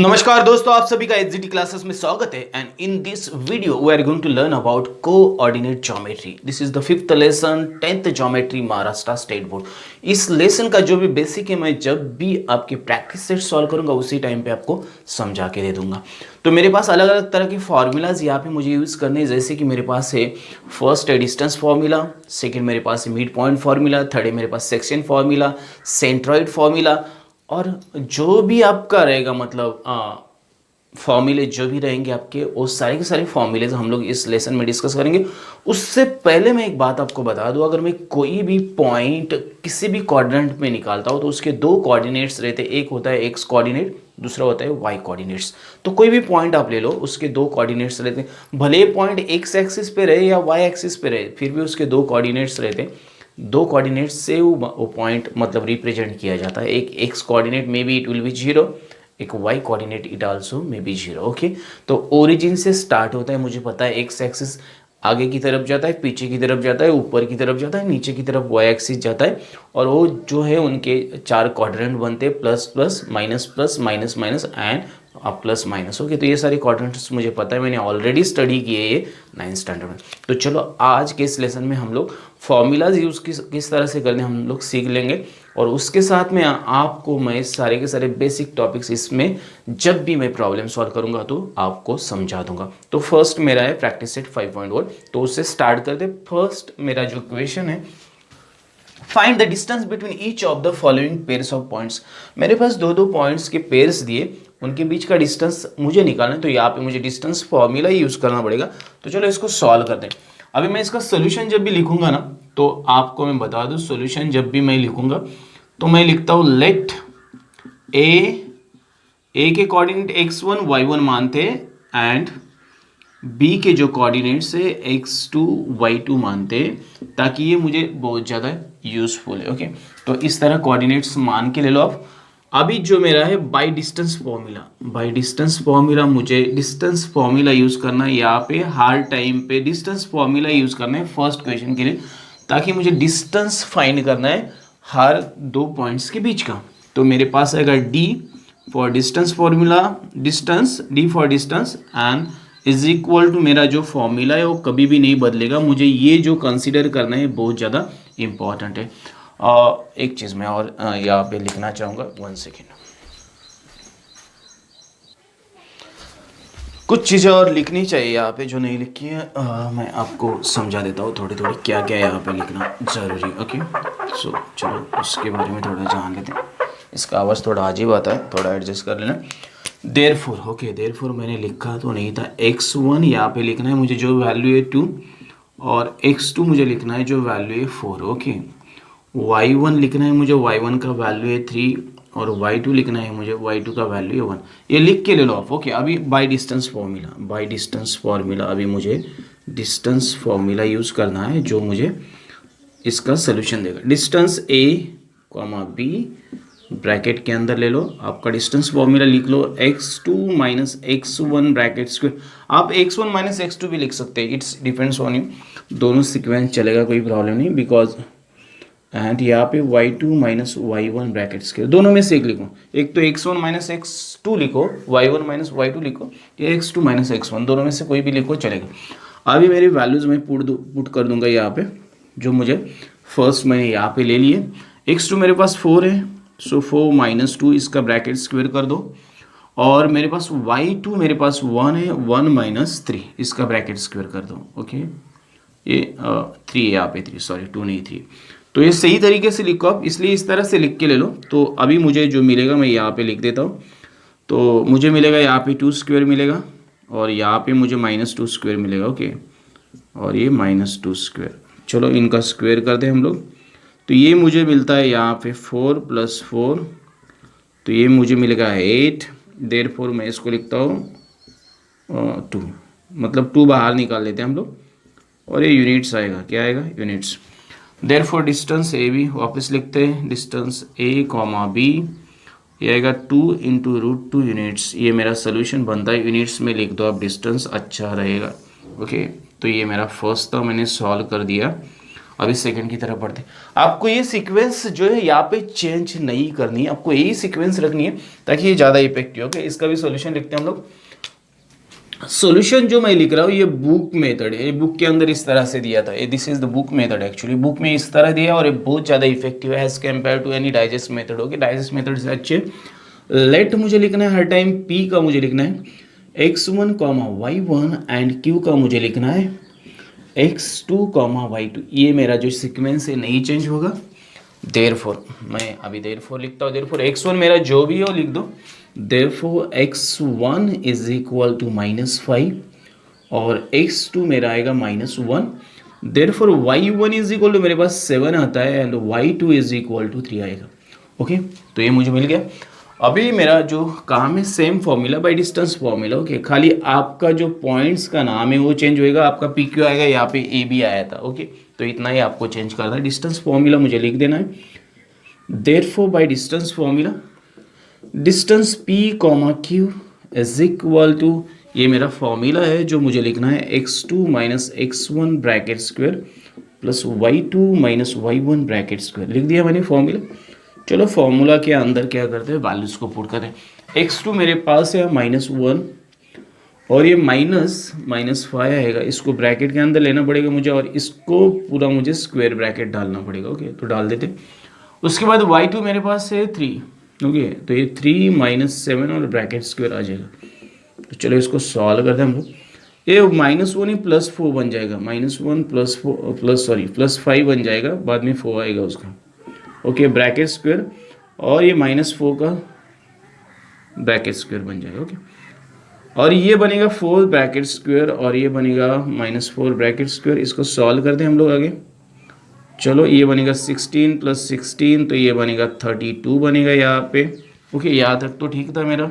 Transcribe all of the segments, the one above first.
नमस्कार दोस्तों, आप सभी का एचजीटी क्लासेस में स्वागत है। And in this video we are going to learn about coordinate geometry. This is the fifth lesson, 10th geometry Maharashtra state board. इस लेसन का जो भी बेसिक है मैं जब भी आपके प्रैक्टिस सेट सॉल्व करूंगा उसी टाइम पे आपको समझा के दे दूंगा। तो मेरे पास अलग अलग तरह के फॉर्मूलाज यहाँ पे मुझे यूज़ करने हैं, जैसे कि मेरे पास है फर्स्ट है डिस्टेंस फार्मूला, सेकेंड मेरे पास है मिड पॉइंट फार्मूला, थर्ड है मेरे पास सेक्शन फार्मूला, सेंट्रॉइड फार्मूला, और जो भी आपका रहेगा मतलब फॉर्मूले जो भी रहेंगे आपके वो सारे के सारे फॉर्मूलेज हम लोग इस लेसन में डिस्कस करेंगे। उससे पहले मैं एक बात आपको बता दूं, अगर मैं कोई भी पॉइंट किसी भी क्वाड्रेंट में निकालता हूं तो उसके दो कोऑर्डिनेट्स रहते हैं। एक होता है एक्स कोऑर्डिनेट, दूसरा होता है वाई कोऑर्डिनेट्स। तो कोई भी पॉइंट आप ले लो, उसके दो कोऑर्डिनेट्स रहते हैं। भले पॉइंट एक्स एक्सिस पे रहे या वाई एक्सिस पे रहे, फिर भी उसके दो कोऑर्डिनेट्स रहते हैं। दो कोऑर्डिनेट्स से वो पॉइंट मतलब रिप्रेजेंट किया जाता है। एक X coordinate may be it will be 0, एक Y coordinate it also may be 0। Okay, तो ओरिजिन से स्टार्ट होता है, मुझे पता है एक्स एक्सिस आगे की तरफ जाता है, पीछे की तरफ जाता है, ऊपर की तरफ जाता है, नीचे की तरफ वाई एक्सिस जाता है, और वो जो है उनके चार क्वाड्रेंट बनते हैं, plus plus minus minus and plus minus. Okay, तो ये सारे क्वाड्रेंट्स मुझे पता है, मैंने ऑलरेडी स्टडी किए ये 9th स्टैंडर्ड में। तो चलो आज के इस लेसन में हम लोग फॉर्मूलाज यूज़ किस तरह से करने हम लोग सीख लेंगे, और उसके साथ में आपको मैं सारे के सारे बेसिक टॉपिक्स इसमें जब भी मैं प्रॉब्लम सॉल्व करूंगा तो आपको समझा दूंगा। तो फर्स्ट मेरा है प्रैक्टिस सेट 5.1, तो उससे स्टार्ट करते। फर्स्ट मेरा जो क्वेश्चन है, find the distance between each of the following pairs of points. मेरे पास दो दो पॉइंट्स के पेयर्स दिए, उनके बीच का डिस्टेंस मुझे निकालना है। तो यहाँ पे मुझे डिस्टेंस फॉर्मूला ही यूज़ करना पड़ेगा। तो चलो इसको सॉल्व करते हैं। अभी मैं इसका सोल्यूशन जब भी लिखूंगा ना, तो आपको मैं बता दूं, सोल्यूशन जब भी मैं लिखूंगा तो मैं लिखता हूँ लेट ए के कोऑर्डिनेट x1 y1 मानते हैं एंड बी के जो कोऑर्डिनेट्स है x2 y2 मानते हैं, ताकि ये मुझे बहुत ज़्यादा यूजफुल है। ओके, तो इस तरह कोऑर्डिनेट्स मान के ले लो आप। अभी जो मेरा है बाय डिस्टेंस फॉर्मूला, मुझे डिस्टेंस फॉर्मूला यूज़ करना है यहाँ पे। हर टाइम पे डिस्टेंस फॉर्मूला यूज़ करना है फर्स्ट क्वेश्चन के लिए, ताकि मुझे डिस्टेंस फाइंड करना है हर दो पॉइंट्स के बीच का। तो मेरे पास आएगा D for distance formula, D for distance and is equal to, मेरा जो फॉर्मूला है वो कभी भी नहीं बदलेगा। मुझे ये जो कंसीडर करना है बहुत ज़्यादा इंपॉर्टेंट है। एक चीज़ मैं और यहाँ पे लिखना चाहूँगा, 1 सेकेंड। कुछ चीज़ें और लिखनी चाहिए यहाँ पे जो नहीं लिखी है, मैं आपको समझा देता हूँ थोड़ी थोड़ी क्या क्या यहाँ पे लिखना ज़रूरी। ओके, सो चलो उसके बारे में थोड़ा जान लेते हैं। इसका आवाज़ थोड़ा अजीब आता है, थोड़ा एडजस्ट कर लेना। देयरफॉर, ओके, देयरफॉर मैंने लिखा तो नहीं था। x1 यहाँ पे लिखना है मुझे जो वैल्यू है 2, और x2 मुझे लिखना है जो वैल्यू है 4। ओके, y1 लिखना है मुझे, y1 का वैल्यू है 3, और y2 लिखना है मुझे, y2 का वैल्यू है 1। ये लिख के ले लो आप। ओके, अभी बाय डिस्टेंस फार्मूला अभी मुझे डिस्टेंस फार्मूला यूज़ करना है जो मुझे इसका सोल्यूशन देगा। डिस्टेंस a, b ब्रैकेट के अंदर ले लो, आपका डिस्टेंस फॉर्मूला लिख लो x2 minus x1 bracket square. आप x1 माइनस x2 भी लिख सकते हैं, इट्स डिपेंड्स ऑन यू, दोनों सीक्वेंस चलेगा, कोई प्रॉब्लम नहीं। बिकॉज एंड यहाँ पे y2 minus y1 bracket square, दोनों में से एक लिखो। एक तो x1 माइनस x2 लिखो, y1 माइनस y2 लिखो, या x2 माइनस x1, दोनों में से कोई भी लिखो चलेगा। अभी मेरी वैल्यूज मैं पुट कर दूंगा यहाँ पे, जो मुझे फर्स्ट मैंने यहाँ पे ले लिए। x2 मेरे पास 4 है, सो 4 माइनस 2 इसका ब्रैकेट स्क्वायर कर दो, और मेरे पास y2 मेरे पास 1 है, 1 माइनस 3 इसका ब्रैकेट स्क्वायर कर दो। ओके, ये 3 है यहाँ पे, 3 सॉरी 2 नहीं 3। तो ये सही तरीके से लिखो आप, इसलिए इस तरह से लिख के ले लो। तो अभी मुझे जो मिलेगा मैं यहाँ पे लिख देता हूँ। तो मुझे मिलेगा यहाँ पे 2 स्क्वायर मिलेगा, और यहाँ पे मुझे माइनस 2 स्क्वायर मिलेगा। ओके, और ये माइनस 2 स्क्वायर, चलो इनका स्क्वायर करते हैं हम लोग। तो ये मुझे मिलता है यहाँ पे 4 प्लस 4, तो ये मुझे मिलेगा 8। देयरफॉर मैं इसको लिखता हूँ 2, मतलब 2 बाहर निकाल लेते हैं हम लोग, और ये यूनिट्स आएगा, क्या आएगा, units. Therefore distance A B वापस लिखते हैं, डिस्टेंस a, b ये आएगा 2 इंटू √2 यूनिट्स। ये मेरा सोल्यूशन बनता है, यूनिट्स में लिख दो आप डिस्टेंस, अच्छा रहेगा। ओके, तो ये मेरा फर्स्ट था, मैंने सॉल्व कर दिया। अभी सेकंड की तरफ बढ़ते हैं। आपको ये सीक्वेंस जो है यहाँ पे चेंज नहीं करनी है, आपको यही सीक्वेंस रखनी है ताकि ये ज़्यादा इफेक्टिव हो। इसका भी सॉल्यूशन लिखते हैं हम लोग। सॉल्यूशन जो मैं लिख रहा हूँ ये बुक मेथड है, ये बुक के अंदर इस तरह से दिया था, ये this is the book method. Actually book में इस तरह दिया और ये बहुत ज़्यादा इफेक्टिव है as compare to any digest method. Okay, digest method से अच्छे। लेट मुझे लिखना है हर टाइम, पी का मुझे लिखना है x1 y1 एंड q का मुझे लिखना है x2 y2। ये मेरा जो सीक्वेंस है नहीं चेंज होगा। देयरफॉर मैं अभी देयरफॉर लिखता हूँ, देयरफॉर x1 मेरा जो भी हो लिख दो। Therefore x1 is equal to -5 और x2 मेरा आएगा -1। Therefore y1 is equal to मेरे पास 7 आता है and y2 is equal to 3 आएगा। ओके, तो ये मुझे मिल गया। अभी मेरा जो काम है same formula by distance formula. Okay, खाली आपका जो पॉइंट्स का नाम है वो चेंज होएगा, आपका पी क्यू आएगा, यहाँ पे ए बी आया था। ओके, तो इतना ही आपको चेंज करना है। डिस्टेंस फॉर्मूला मुझे लिख देना है। Therefore by distance formula distance P comma Q is equal to, ये मेरा फॉर्मूला है जो मुझे लिखना है x2 minus x1 bracket square plus y2 minus y1 bracket square. लिख दिया मैंने फॉर्मूला। चलो फॉर्मूला के अंदर क्या करते हैं, वैल्यूज को पुट करते हैं। x2 मेरे पास है -1 और ये -5 आएगा, इसको ब्रैकेट के अंदर लेना पड़ेगा मुझे और इसको पूरा मुझे स्क्वायर ब्रैकेट डालना पड़ेगा। ओके, तो डाल देते। उसके बाद y2 मेरे पास है 3। ओके, तो ये 3 -7 और ब्रैकेट स्क्वायर आ जाएगा। तो चलो इसको सॉल्व करते हैं हम लोग। ये -1 ही +4 बन जाएगा, -1 +5 बन जाएगा, बाद में 4 आएगा उसका। ओके, ब्रैकेट स्क्वायर और ये -4 का ब्रैकेट स्क्वायर बन जाएगा। ओके, और ये बनेगा 4 ब्रैकेट स्क्वायर और ये बनेगा -4 ब्रैकेट स्क्वायर। इसको सॉल्व करते हैं हम लोग आगे। चलो ये बनेगा 16 + 16, तो ये बनेगा 32 बनेगा यहाँ पे। ओके, यहाँ तक तो ठीक था मेरा।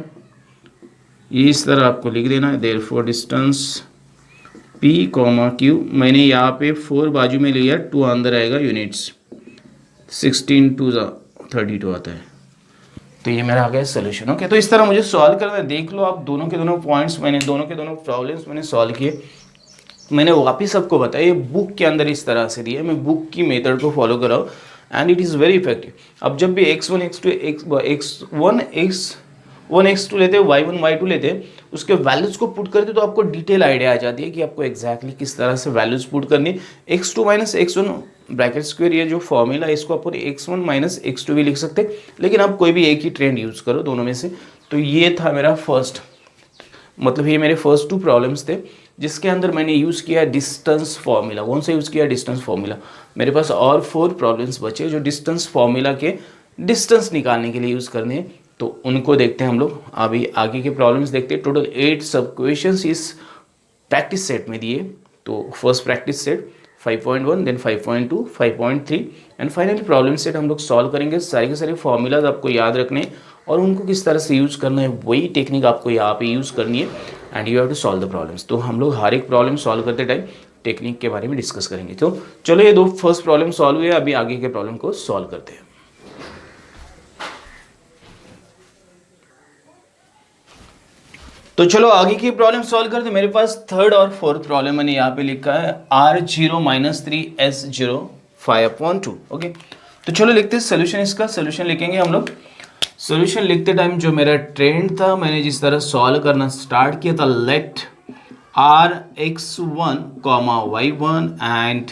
ये इस तरह आपको लिख देना है। देयरफॉर डिस्टेंस P, Q, मैंने यहाँ पे 4 बाजू में लिया, 2 अंदर आएगा यूनिट्स, 16 2 32 आता है। तो ये मेरा आ गया सोल्यूशन। ओके, तो इस तरह मुझे सॉल्व करना है। देख लो आप दोनों के दोनों पॉइंट्स, मैंने दोनों के दोनों प्रॉब्लम्स मैंने सॉल्व किए। मैंने वापिस आपको बताया ये बुक के अंदर इस तरह से दिया, मैं बुक की मेथड को फॉलो कर रहा हूँ and it is very effective. अब जब भी x1 x2 x1 x2 लेते हैं, y1 y2 लेते हैं, उसके वैल्यूज़ को पुट करते तो आपको डिटेल आइडिया आ जाती है कि आपको एग्जैक्टली किस तरह से वैल्यूज़ पुट करनी है। x2 minus x1 bracket square, ये जो फॉर्मूला है इसको आप x1 माइनस x2 भी लिख सकते हैं, लेकिन आप कोई भी एक ही ट्रेंड यूज़ करो दोनों में से। तो ये था मेरा फर्स्ट, मतलब ये मेरे फर्स्ट 2 प्रॉब्लम्स थे जिसके अंदर मैंने यूज़ किया डिस्टेंस फार्मूला। कौन सा यूज़ किया? Distance formula. मेरे पास और 4 प्रॉब्लम्स बचे जो डिस्टेंस फार्मूला के डिस्टेंस निकालने के लिए यूज़ करने हैं, तो उनको देखते हैं हम लोग। अभी आगे के प्रॉब्लम्स देखते हैं। टोटल 8 सब क्वेश्चंस इस प्रैक्टिस सेट में दिए। तो first practice set 5.1, then 5.2, 5.3 and finally problem set हम लोग सॉल्व करेंगे। सारे के सारे फॉर्मूलाज आपको याद रखने और उनको किस तरह से यूज़ करना है, वही टेक्निक आपको यहाँ पे यूज़ करनी है and you have to solve the problems. तो हम लोग हर एक प्रॉब्लम सॉल्व करते टाइम टेक्निक के बारे में डिस्कस करेंगे। तो चलो ये 2 फर्स्ट प्रॉब्लम सॉल्व हुए, अभी आगे के प्रॉब्लम को सॉल्व करते हैं। तो चलो आगे की प्रॉब्लम सॉल्व करते। मेरे पास थर्ड और फोर्थ प्रॉब्लम मैंने यहाँ पे लिखा है R0 - 3S0 5/2। ओके, तो चलो लिखते हैं सोल्यूशन। इसका सोल्यूशन लिखेंगे हम लोग। सोल्यूशन लिखते टाइम जो मेरा ट्रेंड था, मैंने जिस तरह सॉल्व करना स्टार्ट किया था, late Rx1, y1 and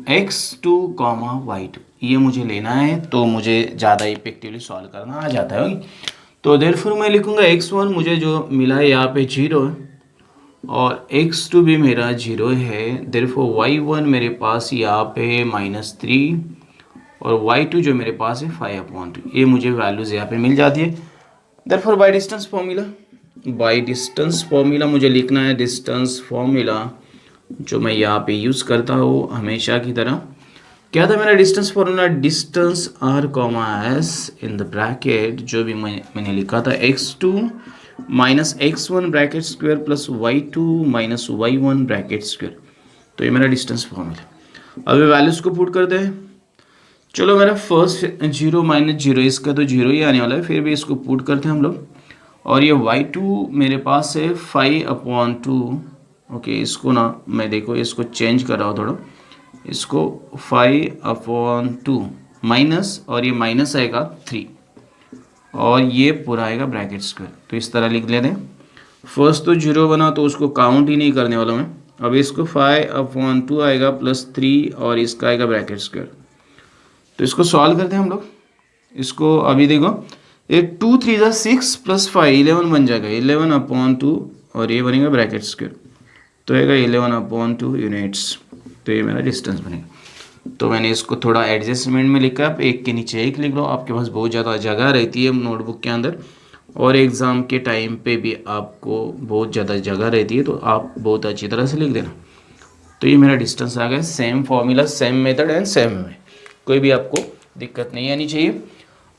Sx2, y2 ये मुझे लेना है, तो मुझे ज़्यादा इफेक्टिवली सॉल्व करना आ जाता है। तो देयरफॉर मैं लिखूंगा x1 मुझे जो मिला है यहाँ पे 0 है और x2 भी मेरा 0 है। देयरफॉर y1 मेरे पास यहाँ पे -3 और y2 जो मेरे पास है 5/2, ये मुझे वैल्यूज़ यहाँ पे मिल जाती है। देयरफॉर बाय डिस्टेंस फॉर्मूला मुझे लिखना है डिस्टेंस फॉर्मूला जो मैं यहाँ पे यूज़ करता हूँ हमेशा की तरह। क्या था मेरा distance formula? Distance r, s in the bracket जो भी मैंने लिखा था x2 minus x1 bracket square plus y2 minus y1 bracket square. तो ये मेरा डिस्टेंस फॉर्मूला। अब वैल्यूज़ को पुट करते हैं। चलो मेरा फर्स्ट 0 - 0, इसका तो 0 ही आने वाला है, फिर भी इसको पुट करते हैं हम लोग। और ये y2 मेरे पास है 5/2। ओके, इसको ना मैं देखो इसको चेंज कर रहा हूँ थोड़ा, इसको 5/2 माइनस, और ये माइनस आएगा 3, और ये पूरा आएगा ब्रैकेट स्क्वायर। तो इस तरह लिख लेते हैं। फर्स्ट तो 0 बना तो उसको काउंट ही नहीं करने वाला मैं। अब इसको 5/2 आएगा प्लस 3, और इसका आएगा ब्रैकेट स्क्वायर। तो इसको सॉल्व करते हैं हम लोग। इसको अभी देखो, ये 2 3 जा 6 प्लस 5 11 बन जाएगा, 11/2, और ये बनेगा ब्रैकेट स्क्वायर, तो आएगा 11/2 यूनिट्स। तो ये मेरा डिस्टेंस बनेगा। तो मैंने इसको थोड़ा एडजस्टमेंट में लिखा, आप एक के नीचे एक लिख लो। आपके पास बहुत ज़्यादा जगह रहती है नोटबुक के अंदर, और एग्ज़ाम के टाइम पे भी आपको बहुत ज़्यादा जगह रहती है, तो आप बहुत अच्छी तरह से लिख देना। तो ये मेरा डिस्टेंस आ गया। Same formula, same method and same way, कोई भी आपको दिक्कत नहीं आनी चाहिए।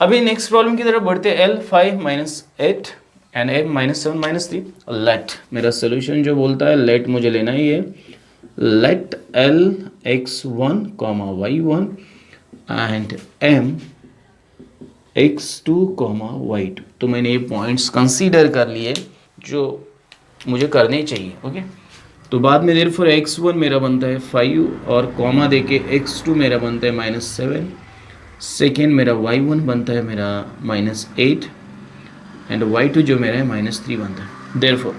अभी नेक्स्ट प्रॉब्लम की तरफ बढ़ते हैं। L 5 - 8 and M - 7 - 3 let. मेरा सोल्यूशन जो बोलता है लेट मुझे लेना ही है। Let L x1, y1 and M x2, y2। तो मैंने ये पॉइंट्स कंसीडर कर लिए जो मुझे करने चाहिए। ओके, तो बाद में देयरफॉर x1 मेरा बनता है 5, और कॉमा देके x2 मेरा बनता है -7। सेकेंड मेरा y1 बनता है मेरा -8, एंड y2 जो मेरा है -3 बनता है। देयरफॉर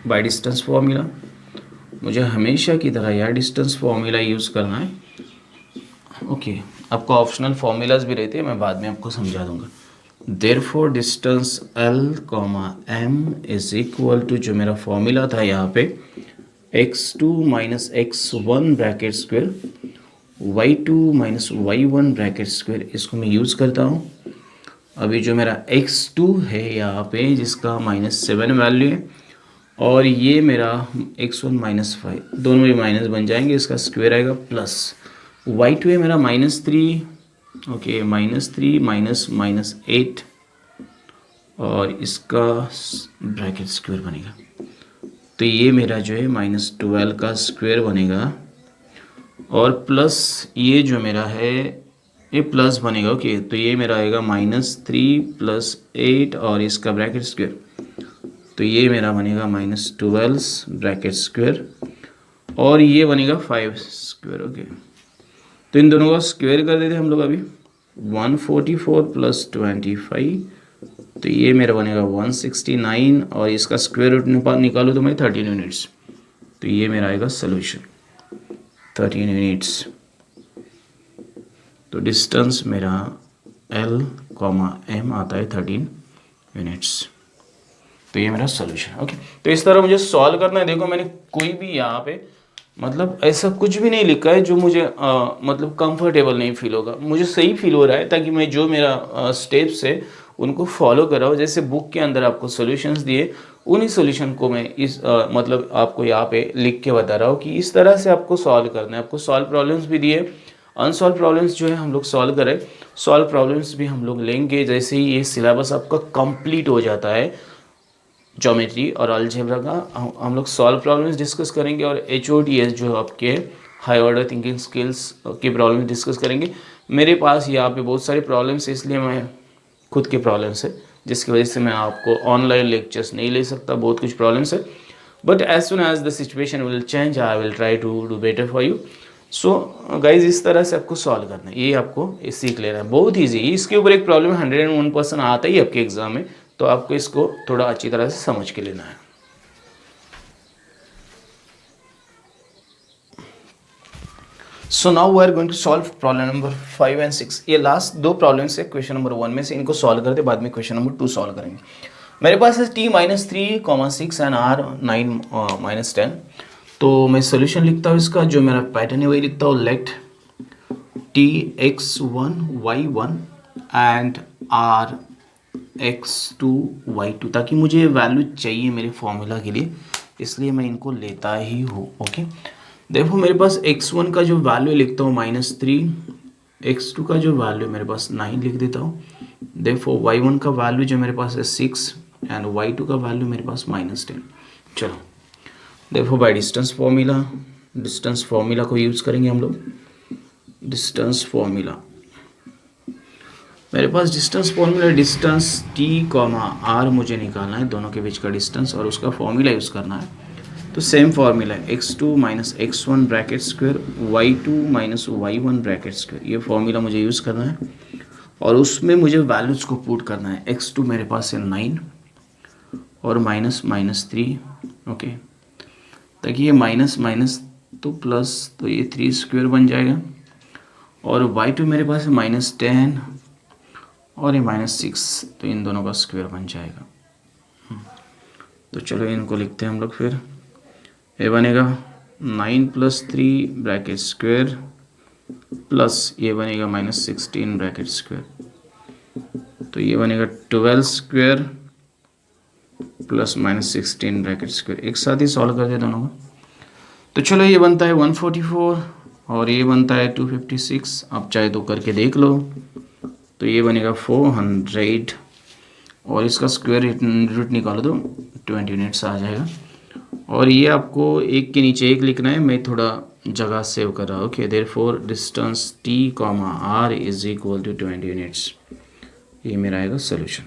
बाय डिस्टेंस फॉर्मूला मुझे हमेशा की तरह यार डिस्टेंस फॉर्मूला यूज़ करना है। ओके, आपको ऑप्शनल फॉर्मूलाज भी रहते हैं, मैं बाद में आपको समझा दूंगा। Therefore distance L, M is equal to, जो मेरा फॉर्मूला था यहाँ पे, x2 - x1 bracket square, y2 - y1 bracket square. इसको मैं यूज़ करता हूँ। अभी जो मेरा x2 है यहाँ पे, जिसका -7 वैल्यू है, और ये मेरा x1 -5, दोनों ही माइनस बन जाएंगे, इसका स्क्वायर आएगा प्लस। y2 है मेरा -3, ओके, -3 -8, और इसका ब्रैकेट स्क्वायर बनेगा। तो ये मेरा जो है -12 का स्क्वायर बनेगा, और प्लस ये जो मेरा है ये प्लस बनेगा। ओके, तो ये मेरा आएगा -3 + 8, और इसका ब्रैकेट स्क्वायर, तो ये मेरा बनेगा -12 ब्रैकेट स्क्वायर, और ये बनेगा 5 स्क्वायर। ओके, तो इन दोनों का स्क्वायर कर देते हैं हम लोग अभी। 144 + 25, तो ये मेरा बनेगा 169, और इसका स्क्वायर रूट निकालूँ तो मैं 13 यूनिट्स। तो ये मेरा आएगा सोल्यूशन 13 यूनिट्स। तो डिस्टेंस मेरा L, M आता है 13 यूनिट्स। तो ये मेरा सोल्यूशन। ओके, तो इस तरह मुझे सॉल्व करना है। देखो, मैंने कोई भी यहाँ पे मतलब ऐसा कुछ भी नहीं लिखा है जो मुझे मतलब कंफर्टेबल नहीं फील होगा। मुझे सही फील हो रहा है, ताकि मैं जो मेरा स्टेप्स है उनको फॉलो कर रहा हूँ। जैसे बुक के अंदर आपको सॉल्यूशंस दिए, उन्हीं सॉल्यूशन को मैं इस मतलब आपको यहाँ पे लिख के बता रहा हूँ कि इस तरह से आपको सॉल्व करना है। आपको सॉल्व प्रॉब्लम्स भी दिए, अनसॉल्व प्रॉब्लम्स जो है हम लोग सॉल्व करें, सॉल्व प्रॉब्लम्स भी हम लोग लेंगे जैसे ही ये सिलेबस आपका कंप्लीट हो जाता है। ज्योमेट्री और अलजेब्रा का हम लोग सॉल्व प्रॉब्लम्स डिस्कस करेंगे, और HOTS जो आपके हाई ऑर्डर थिंकिंग स्किल्स के प्रॉब्लम डिस्कस करेंगे। मेरे पास यहाँ पे बहुत सारे प्रॉब्लम्स है, इसलिए मैं खुद के प्रॉब्लम्स है, जिसकी वजह से मैं आपको ऑनलाइन लेक्चर्स नहीं ले सकता। बहुत कुछ प्रॉब्लम्स है, but as soon as the situation will change I will try to do better for you. So guys, इस तरह से आपको सॉल्व करना है, ये आपको सीख लेना है। बहुत ईजी, इसके ऊपर एक प्रॉब्लम 101% आता ही आपके एग्जाम में, तो आपको इसको थोड़ा अच्छी तरह से समझ के लेना है। So now we are going to solve problem number 5 and 6। ये लास्ट दो प्रॉब्लम्स है क्वेश्चन नंबर 1 में से, इनको सॉल्व करते बाद में क्वेश्चन नंबर 2 सॉल्व करेंगे। मेरे पास है t - 3, 6 एंड r 9 - 10। तो मैं सोल्यूशन लिखता हूँ इसका, जो मेरा पैटर्न है वही लिखता हूँ। Late t x1 y1 and r x2 y2, ताकि मुझे वैल्यू चाहिए मेरे फॉर्मूला के लिए, इसलिए मैं इनको लेता ही हूँ। ओके, देखो मेरे पास x1 का जो वैल्यू लिखता हूँ -3, x2 का जो वैल्यू मेरे पास 9 लिख देता हूँ। देखो y1 का वैल्यू जो मेरे पास है 6, एंड y2 का वैल्यू मेरे पास -10। चलो देखो, बाय डिस्टेंस फॉर्मूला को यूज़ करेंगे हम लोग। डिस्टेंस फॉर्मूला, मेरे पास distance formula, distance t, r मुझे निकालना है, दोनों के बीच का डिस्टेंस, और उसका फॉर्मूला यूज़ करना है। तो सेम फार्मूला है x2 minus x1 bracket square y2 minus y1 bracket square, ये फार्मूला मुझे यूज़ करना है और उसमें मुझे वैल्यूज़ को पुट करना है। x2 मेरे पास है 9 और माइनस माइनस 3, ओके, ताकि ये माइनस माइनस तो प्लस, तो ये 3 स्क्वायर बन जाएगा। और y2 मेरे पास है माइनस 10 और ये माइनस 6, तो इन दोनों का स्क्वायर बन जाएगा। तो चलो इनको लिखते हैं हम लोग। फिर ये बनेगा 9 प्लस 3 ब्रैकेट स्क्वायर प्लस ये बनेगा माइनस 16 ब्रैकेट स्क्वायर, तो ये बनेगा 12 square plus minus 16 bracket square. एक साथ ही सॉल्व कर दे दोनों का। तो चलो ये बनता है 144 और ये बनता है 256, आप चाहे तो करके देख लो। तो ये बनेगा 400 और इसका स्क्वायर रूट निकालो तो 20 यूनिट्स आ जाएगा। और ये आपको एक के नीचे एक लिखना है, मैं थोड़ा जगह सेव कर रहा हूँ। Okay, therefore distance t comma r is equal to 20 units, ये मेरा आएगा सोल्यूशन।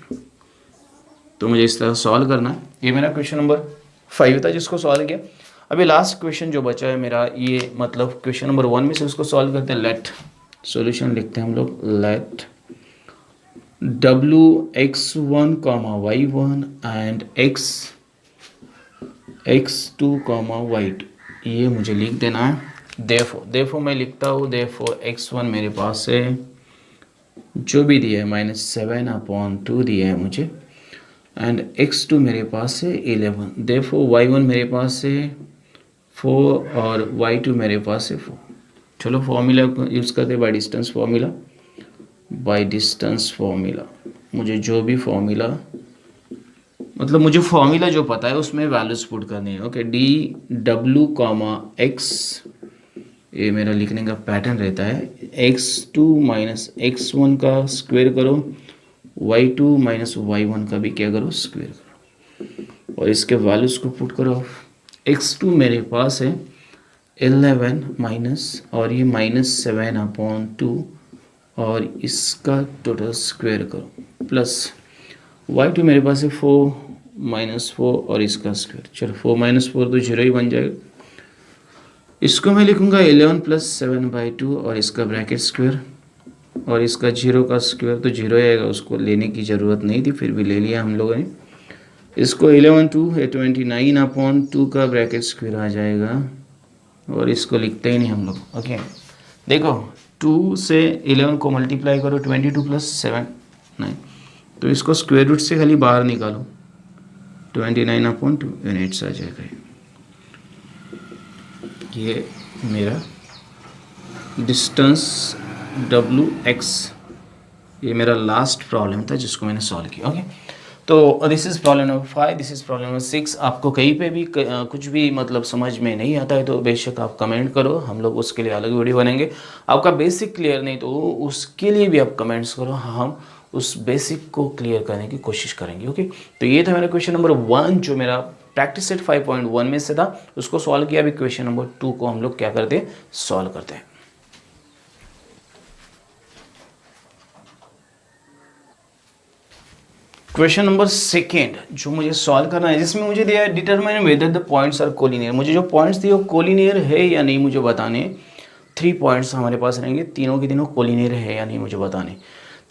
तो मुझे इस तरह सॉल्व करना है। ये मेरा क्वेश्चन नंबर 5 था जिसको सॉल्व किया। अभी लास्ट क्वेश्चन जो बचा है मेरा, ये मतलब क्वेश्चन नंबर 1 में से उसको सॉल्व करते हैं। लेट सॉल्यूशन लिखते हैं हम लोग, late x1 y1 and x2 y2, ये मुझे लिख देना है। देयरफॉर मैं लिखता हूँ, देयरफॉर x1 मेरे पास है जो भी दिया है -7/2 दिया है मुझे, एंड x2 मेरे पास है 11। देयरफॉर y1 मेरे पास है 4 और y2 मेरे पास है 4। चलो फॉर्मूला यूज़ करते bye distance formula. By distance formula मुझे जो भी फॉर्मूला, मतलब मुझे फॉर्मूला जो पता है उसमें वैल्यूज पुट करनी है। Okay, D W comma x, ये मेरा लिखने का पैटर्न रहता है। x2 माइनस x1 का स्क्वायर करो, y2 माइनस y1 का भी क्या करो, स्क्वायर करो, और इसके वैल्यूज को पुट करो। x2 मेरे पास है 11 माइनस और ये -7/2 और इसका टोटल स्क्वायर करो, प्लस y2 मेरे पास है 4 -4 और इसका स्क्वायर। चलो 4 -4 तो 0 ही बन जाएगा। इसको मैं लिखूंगा 11 प्लस 7/2 और इसका ब्रैकेट स्क्वायर, और इसका 0 का स्क्वायर तो 0 आएगा, उसको लेने की ज़रूरत नहीं थी, फिर भी ले लिया हम लोगों ने। इसको 11 2 है 29/2 का ब्रैकेट स्क्वायर आ जाएगा, और इसको लिखते ही नहीं हम लोग। ओके, देखो 2 से 11 को मल्टीप्लाई करो, 22 प्लस 7 9, तो इसको स्क्वायर रूट से खाली बाहर निकालो, 29/2 यूनिट्स आ जाएगा। ये मेरा डिस्टेंस WX, ये मेरा लास्ट प्रॉब्लम था जिसको मैंने सॉल्व किया। ओके, तो this is problem number 5, this is problem number 6। आपको कहीं पे भी कुछ भी मतलब समझ में नहीं आता है तो बेशक आप कमेंट करो, हम लोग उसके लिए अलग वीडियो बनेंगे। आपका बेसिक क्लियर नहीं तो उसके लिए भी आप कमेंट्स करो, हम उस बेसिक को क्लियर करने की कोशिश करेंगे। ओके, तो ये था मेरा क्वेश्चन नंबर 1 जो मेरा प्रैक्टिस सेट 5.1 में से था, उसको सॉल्व किया। अभी क्वेश्चन नंबर 2 को हम लोग क्या करते हैं, सॉल्व करते हैं। क्वेश्चन नंबर 2 जो मुझे सॉल्व करना है, जिसमें मुझे दिया है determine whether the points are collinear. मुझे जो पॉइंट्स दिए वो कोलिनियर है या नहीं मुझे बताने। 3 पॉइंट्स हमारे पास रहेंगे, तीनों के तीनों कोलिनियर है या नहीं मुझे बताने।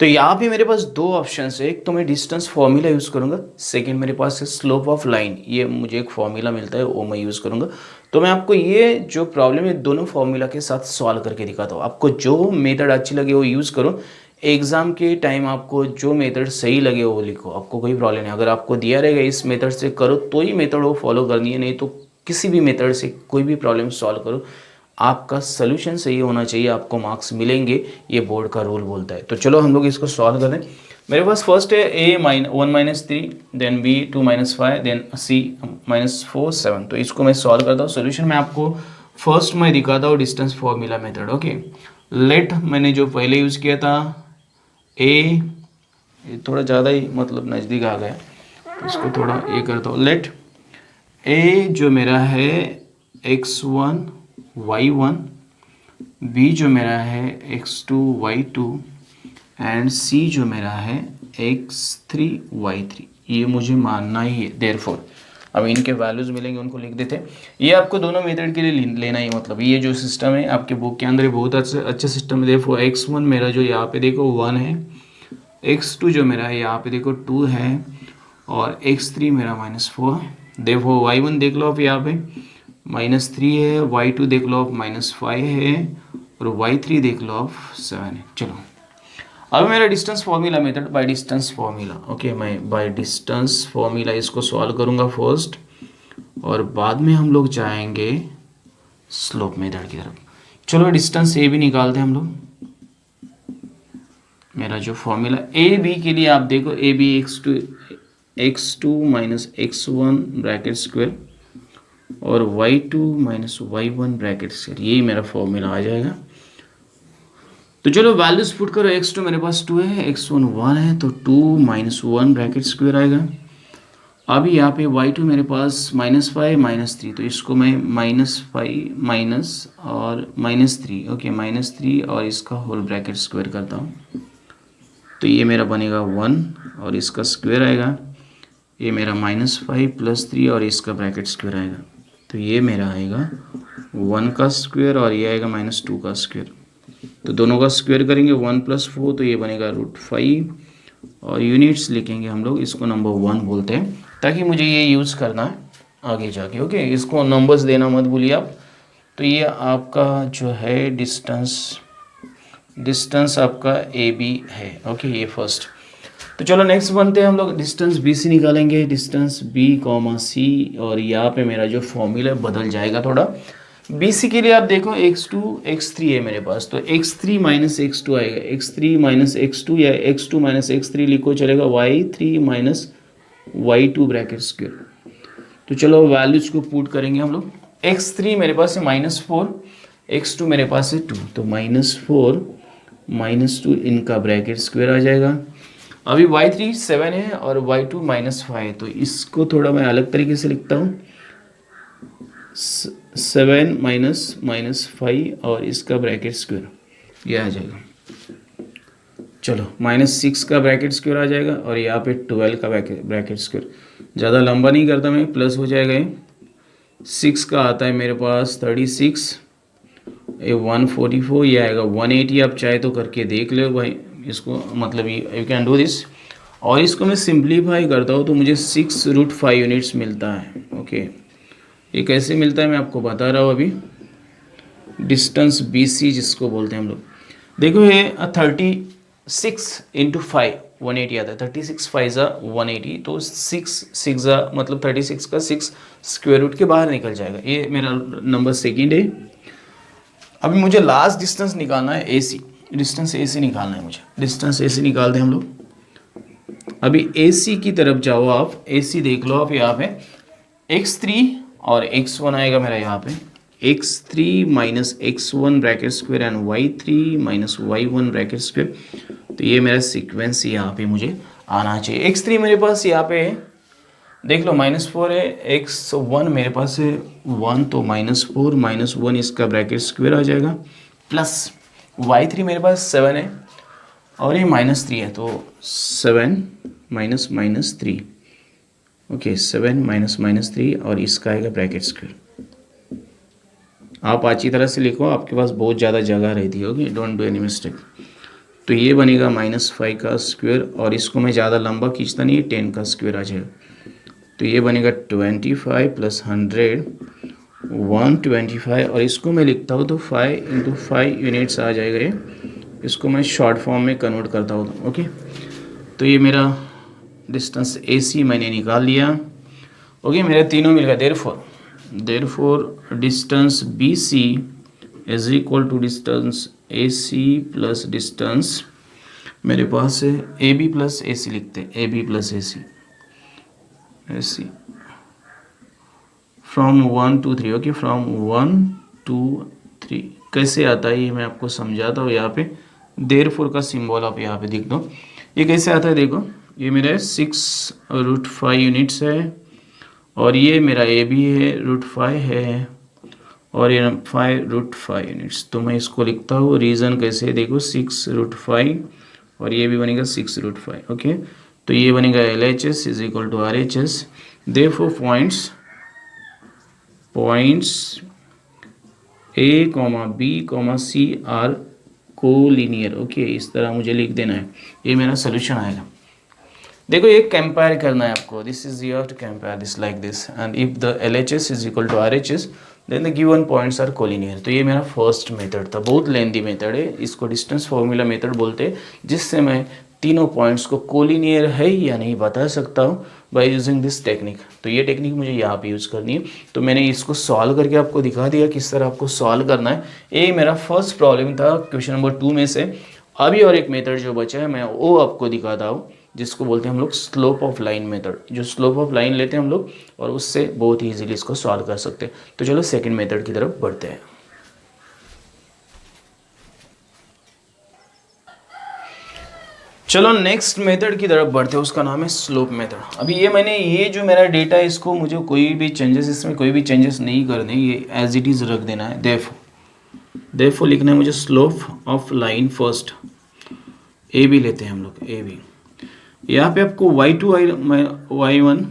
तो यहाँ पे मेरे पास 2 ऑप्शन है, एक तो मैं डिस्टेंस फॉर्मूला यूज़ करूँगा, सेकेंड मेरे पास है स्लोप ऑफ लाइन, ये मुझे एक फॉर्मूला मिलता है वो मैं यूज़ करूँगा। तो मैं आपको ये जो प्रॉब्लम है दोनों फॉर्मूला के साथ सॉल्व करके दिखाता हूँ। आपको जो मेथड अच्छी लगे वो यूज़ करो, एग्ज़ाम के टाइम आपको जो मेथड सही लगे वो लिखो, आपको कोई प्रॉब्लम नहीं। अगर आपको दिया रहेगा इस मेथड से करो तो ही मेथड वो फॉलो करनी है, नहीं तो किसी भी मेथड से कोई भी प्रॉब्लम सॉल्व करो, आपका सोल्यूशन सही होना चाहिए, आपको मार्क्स मिलेंगे, ये बोर्ड का रूल बोलता है। तो चलो हम लोग इसको सॉल्व करें। मेरे पास फर्स्ट है a 1 - 3, then b 2 - 5, then c -4 7। तो इसको मैं सॉल्व करता हूँ। सोल्यूशन मैं आपको फर्स्ट में दिखाता हूँ distance formula method. Okay, let मैंने जो पहले यूज़ किया था ए, थोड़ा ज़्यादा ही मतलब नज़दीक आ गया, तो इसको थोड़ा ये करता हूँ। लेट ए जो मेरा है x1 y1, b जो मेरा है x2 y2 एंड c जो मेरा है x3 y3, ये मुझे मानना ही है। देयरफॉर अब इनके वैल्यूज़ मिलेंगे उनको लिख देते हैं। ये आपको दोनों मेथड के लिए लेना ही, मतलब ये जो सिस्टम है आपके बुक के अंदर बहुत अच्छा सिस्टम है। देखो x1 मेरा जो यहाँ पे देखो 1 है, x2 जो मेरा है यहाँ पे देखो 2 है, और x3 मेरा -4। देखो y1 देख लो आप यहाँ पे -3 है, y2 देख लो आप -5 है, और y3 देख लो आप 7 है। चलो अब मेरा distance formula method by distance formula, okay मैं बाय डिस्टेंस फॉर्मूला इसको सॉल्व करूँगा फर्स्ट, और बाद में हम लोग जाएंगे स्लोप मेथड की तरफ। चलो डिस्टेंस ए भी निकालते हैं हम लोग। मेरा जो फॉर्मूला ए बी के लिए आप देखो, A B x2 minus x1 bracket square और y2 minus y1 bracket square, यही मेरा फॉर्मूला आ जाएगा। तो चलो वैल्यूज पुट करो, x2 मेरे पास 2 है, x1 1 है, तो 2 माइनस 1 ब्रैकेट स्क्वायर आएगा। अभी यहाँ पे y2 मेरे पास -5 -3, तो इसको मैं -5 माइनस और -3, ओके -3 और इसका होल ब्रैकेट स्क्वायर करता हूँ, तो ये मेरा बनेगा 1 और इसका स्क्वायर आएगा, ये मेरा -5 + 3 और इसका ब्रैकेट स्क्वायर आएगा, तो ये मेरा आएगा 1 का स्क्वायर और ये आएगा -2 का स्क्वायर। तो दोनों का स्क्वायर करेंगे 1 + 4, तो ये बनेगा √5 और यूनिट्स लिखेंगे हम लोग, इसको नंबर 1 बोलते हैं, ताकि मुझे ये यूज़ करना है आगे जाके, ओके इसको नंबर्स देना मत भूलिए आप। तो ये आपका जो है डिस्टेंस आपका ए बी है, ओके ये फर्स्ट। तो चलो नेक्स्ट बनते हैं हम लोग, डिस्टेंस बी सी निकालेंगे, डिस्टेंस बी कॉमा सी, और यहाँ पे मेरा जो फॉर्मूला बदल जाएगा थोड़ा। बी सी के लिए आप देखो x2 x3 है मेरे पास, तो x3 माइनस x2 आएगा, x3 माइनस x2 या x2 माइनस x3 लिखो चलेगा, y3 minus y2 bracket square. तो चलो वैल्यूज को पुट करेंगे हम लोग, x3 मेरे पास है -4, x2 मेरे पास है 2, तो -4 -2 इनका ब्रैकेट स्क्वायर आ जाएगा। अभी y3 7 है और y2 -5 है, तो इसको थोड़ा मैं अलग तरीके से लिखता हूँ, 7 -5 और इसका ब्रैकेट स्क्वायर ये आ जाएगा। चलो -6 का ब्रैकेट स्क्वायर आ जाएगा, और यहाँ पे 12 का ब्रैकेट स्क्वायर, ज़्यादा लंबा नहीं करता मैं, प्लस हो जाएगा ये। 6 का आता है मेरे पास 36, ये 144, ये आएगा 180। आप चाहे तो करके देख लो भाई इसको, मतलब यू कैन डू दिस। और इसको मैं सिंप्लीफाई करता हूँ तो मुझे 6√5 यूनिट्स मिलता है, ओके ये कैसे मिलता है मैं आपको बता रहा हूँ अभी। डिस्टेंस बी सी जिसको बोलते हैं हम लोग, देखो ये 36 × 5 180 आता है, 36 5 180, तो 6 मतलब 36 का 6 स्क्वायर रूट के बाहर निकल जाएगा, ये मेरा नंबर सेकंड है। अभी मुझे लास्ट डिस्टेंस निकालना है ए सी, डिस्टेंस ए सी निकालना है मुझे, डिस्टेंस ए सी निकालते हैं हम लोग। अभी ए सी की तरफ जाओ आप, ए सी देख लो आप, यहाँ पे x3 और x1 आएगा मेरा, यहाँ पे x3 minus x1 bracket square and y3 minus y1 bracket square, तो ये मेरा सीक्वेंस यहाँ पे मुझे आना चाहिए। x3 मेरे पास यहाँ पे है, देख लो -4 है, x1 मेरे पास है 1, तो -4 -1 इसका ब्रैकेट स्क्वायर आ जाएगा, प्लस y3 मेरे पास 7 है और ये -3 है, तो 7 -3, ओके 7 -3 और इसका आएगा ब्रैकेट स्क्वायर। आप अच्छी तरह से लिखो, आपके पास बहुत ज़्यादा जगह रहती है, okay don't do any mistake. तो ये बनेगा -5 का स्क्वायर, और इसको मैं ज़्यादा लंबा खींचता नहीं, 10 का स्क्वायर आ जाएगा, तो ये बनेगा 25 + 100 125, और इसको मैं लिखता हूँ तो 5 × 5 यूनिट्स आ जाएगा ये, इसको मैं शॉर्ट फॉर्म में कन्वर्ट करता हूँ, ओके। तो ये मेरा डिस्टेंस ए सी मैंने निकाल लिया, ओके मेरे तीनों मिल गए। Therefore distance B C is equal to distance A C plus distance मेरे पास है ए बी प्लस ए सी, लिखते हैं A B plus A C from 1 to 3, okay from 1 to 3 कैसे आता है ये मैं आपको समझाता हूँ। यहाँ पे देयरफॉर का सिंबल आप यहाँ पे देख दो, ये कैसे आता है देखो, ये मेरा 6√5 यूनिट्स है, और ये मेरा ए बी है √5 है, और ये 5√5 यूनिट्स, तो मैं इसको लिखता हूँ रीज़न कैसे देखो 6√5 और ये भी बनेगा 6√5, ओके। तो ये बनेगा LHS is equal to RHS, therefore points A comma B comma C are collinear. Okay, इस तरह मुझे लिख देना है, ये मेरा सोल्यूशन आएगा। देखो ये कंपेयर करना है आपको, this is you have to compare this like this and if the LHS is equal to RHS then the given points are collinear. तो ये मेरा फर्स्ट मेथड था, बहुत लेंदी मेथड है, इसको डिस्टेंस फॉर्मूला मेथड बोलते हैं, जिससे मैं तीनों पॉइंट्स को कोलिनियर है या नहीं बता सकता हूँ बाय यूजिंग दिस टेक्निक। तो ये टेक्निक मुझे यहाँ पे यूज़ करनी है। तो मैंने इसको सॉल्व करके आपको दिखा दिया किस तरह आपको सॉल्व करना है। ये मेरा फर्स्ट प्रॉब्लम था क्वेश्चन नंबर 2 में से। अभी और एक मेथड जो बचा है मैं वो आपको दिखाता हूँ, जिसको बोलते हैं हम लोग स्लोप ऑफ लाइन मेथड। जो स्लोप ऑफ लाइन लेते हैं हम लोग और उससे बहुत ही ईजिली इसको सॉल्व कर सकते हैं। तो चलो सेकंड मेथड की तरफ बढ़ते हैं। चलो नेक्स्ट मेथड की तरफ बढ़ते हैं, उसका नाम है स्लोप मेथड। अभी ये जो मेरा डेटा है इसको मुझे कोई भी चेंजेस, इसमें कोई भी चेंजेस नहीं करने, ये एज इट इज़ रख देना है। देयरफॉर लिखना है मुझे slope of line first, A B लेते हैं हम लोग, ए बी। यहाँ पे आपको y2 y1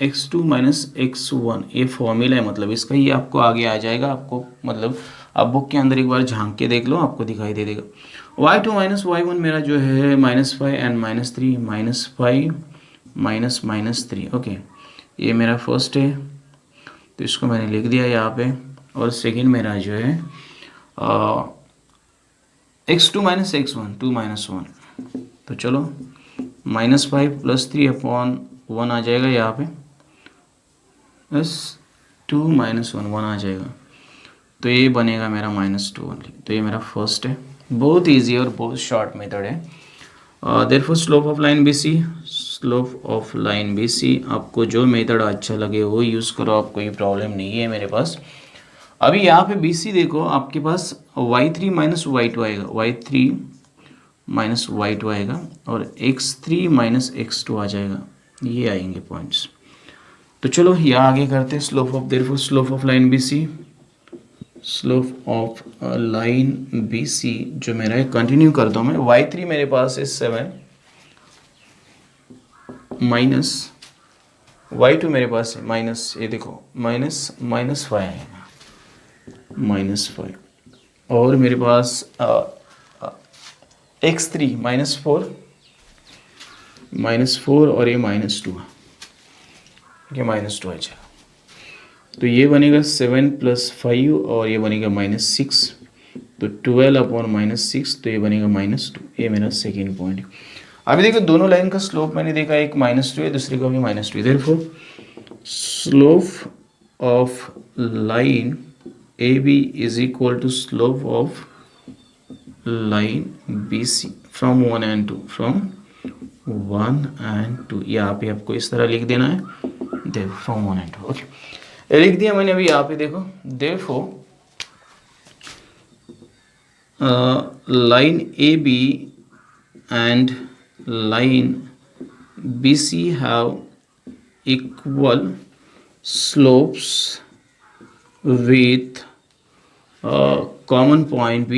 x2 minus x1 ये फॉर्मूला है, मतलब इसका ये आपको आगे आ जाएगा। आपको मतलब आप बुक के अंदर एक बार झांक के देख लो, आपको दिखाई दे देगा। y2 माइनस y1 मेरा जो है -5 एंड -3 -5 -3। ओके, ये मेरा फर्स्ट है, तो इसको मैंने लिख दिया यहाँ पे। और सेकेंड मेरा जो है x2 माइनस x1 2 - 1। तो चलो -5 + 3/1 आ जाएगा यहाँ पे, बस 2 - 1 आ जाएगा। तो ये बनेगा मेरा -2 ओनली। तो ये मेरा फर्स्ट है, बहुत इजी और बहुत शॉर्ट मेथड है। Therefore slope of line BC, आपको जो मेथड अच्छा लगे वो यूज़ करो, आपको कोई प्रॉब्लम नहीं है मेरे पास। अभी यहाँ पे BC देखो, आपके पास y3 माइनस y2 आएगा, y3 माइनस y2 आएगा और x3 माइनस x2 आ जाएगा, ये आएंगे पॉइंट्स। तो चलो यहाँ आगे करते हैं slope of, therefore slope of line BC, slope of line BC जो मेरा है, कंटिन्यू करता हूँ मैं। y3 मेरे पास है 7 माइनस y2 मेरे पास है माइनस, ये देखो -5 आएगा, -5। और मेरे पास x3 -4 और ये -2 है, ये -2 आ जाएगा। तो ये बनेगा 7 + 5 और ये बनेगा -6, तो 12/-6, तो ये बनेगा -2। ये मेरा सेकेंड पॉइंट है। अभी देखो दोनों लाइन का स्लोप मैंने देखा, एक -2 है, दूसरी का भी -2 है। Therefore slope of line AB is equal to slope of line BC from 1 and 2, from 1 and 2। यहाँ पे आपको इस तरह लिख देना है, देखो फ्रॉम 1 and 2। ओके, लिख दिया मैंने। अभी यहाँ पे देखो, therefore line AB and line BC have equal slopes with common point B,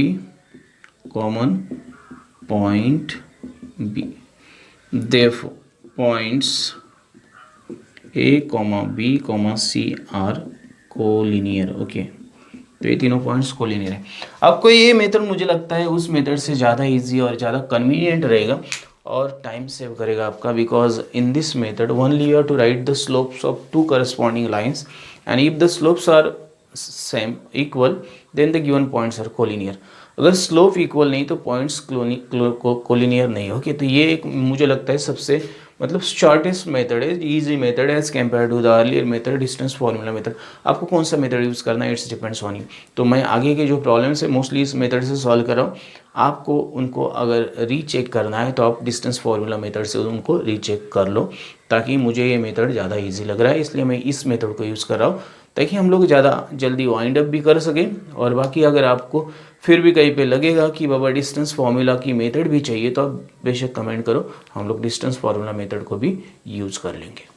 therefore points A, B, C are collinear। Okay, तो ये तीनों पॉइंट्स कोलिनियर है। आपको ये मेथड मुझे लगता है उस मेथड से ज़्यादा इजी और ज़्यादा कन्वीनियंट रहेगा और टाइम सेव करेगा आपका, because in this method only you have to write the slopes of 2 corresponding lines and if the slopes are same equal then the given points are collinear। अगर slope equal नहीं तो points collinear नहीं हो। तो ये एक मुझे लगता है सबसे मतलब शॉर्टेस्ट मेथड है, इजी मेथड है as compare to the earlier method, distance formula method. आपको कौन सा मेथड यूज़ करना है, इट्स डिपेंड्स ऑन यू। तो मैं आगे के जो प्रॉब्लम्स है मोस्टली इस मेथड से सॉल्व कर रहा हूँ। आपको उनको अगर रीचेक करना है तो आप डिस्टेंस फॉर्मूला मेथड से उनको रीचेक कर लो, ताकि मुझे ये मेथड ज़्यादा ईजी लग रहा है इसलिए मैं इस मेथड को यूज़ कर रहा हूँ, ताकि हम लोग ज़्यादा जल्दी वाइंड अप भी कर सकें। और बाकी अगर आपको फिर भी कहीं पे लगेगा कि बाबा डिस्टेंस फार्मूला की मेथड भी चाहिए तो आप बेशक कमेंट करो, हम लोग डिस्टेंस फार्मूला मेथड को भी यूज़ कर लेंगे।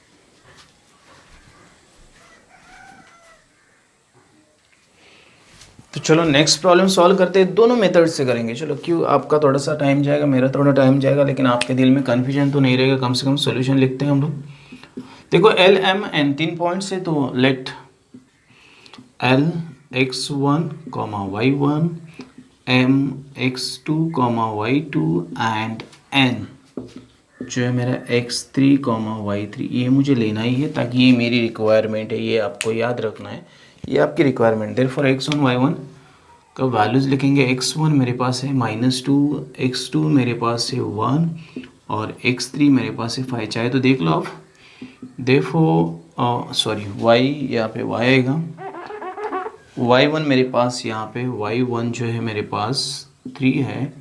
तो चलो नेक्स्ट प्रॉब्लम सॉल्व करते हैं, दोनों मेथड से करेंगे। चलो क्यों, आपका थोड़ा सा टाइम जाएगा, मेरा थोड़ा टाइम जाएगा, लेकिन आपके दिल में कन्फ्यूजन तो नहीं रहेगा, कम से कम सोल्यूशन लिखते हैं हम लोग। देखो एल एम एन 3 पॉइंट्स है, तो let L x1 y1 m x2 y2 and n जो है मेरा x3 y3, ये मुझे लेना ही है ताकि ये मेरी रिक्वायरमेंट है, ये आपको याद रखना है, ये आपकी रिक्वायरमेंट। देयरफॉर x1 y1 का वैल्यूज़ लिखेंगे। x1 मेरे पास है -2, x2 मेरे पास है 1 और x3 मेरे पास है 5। चाहे तो देख लो आप। देयरफॉर सॉरी y यहाँ पे y आएगा, y1 मेरे पास यहाँ पे y1 जो है मेरे पास 3 है,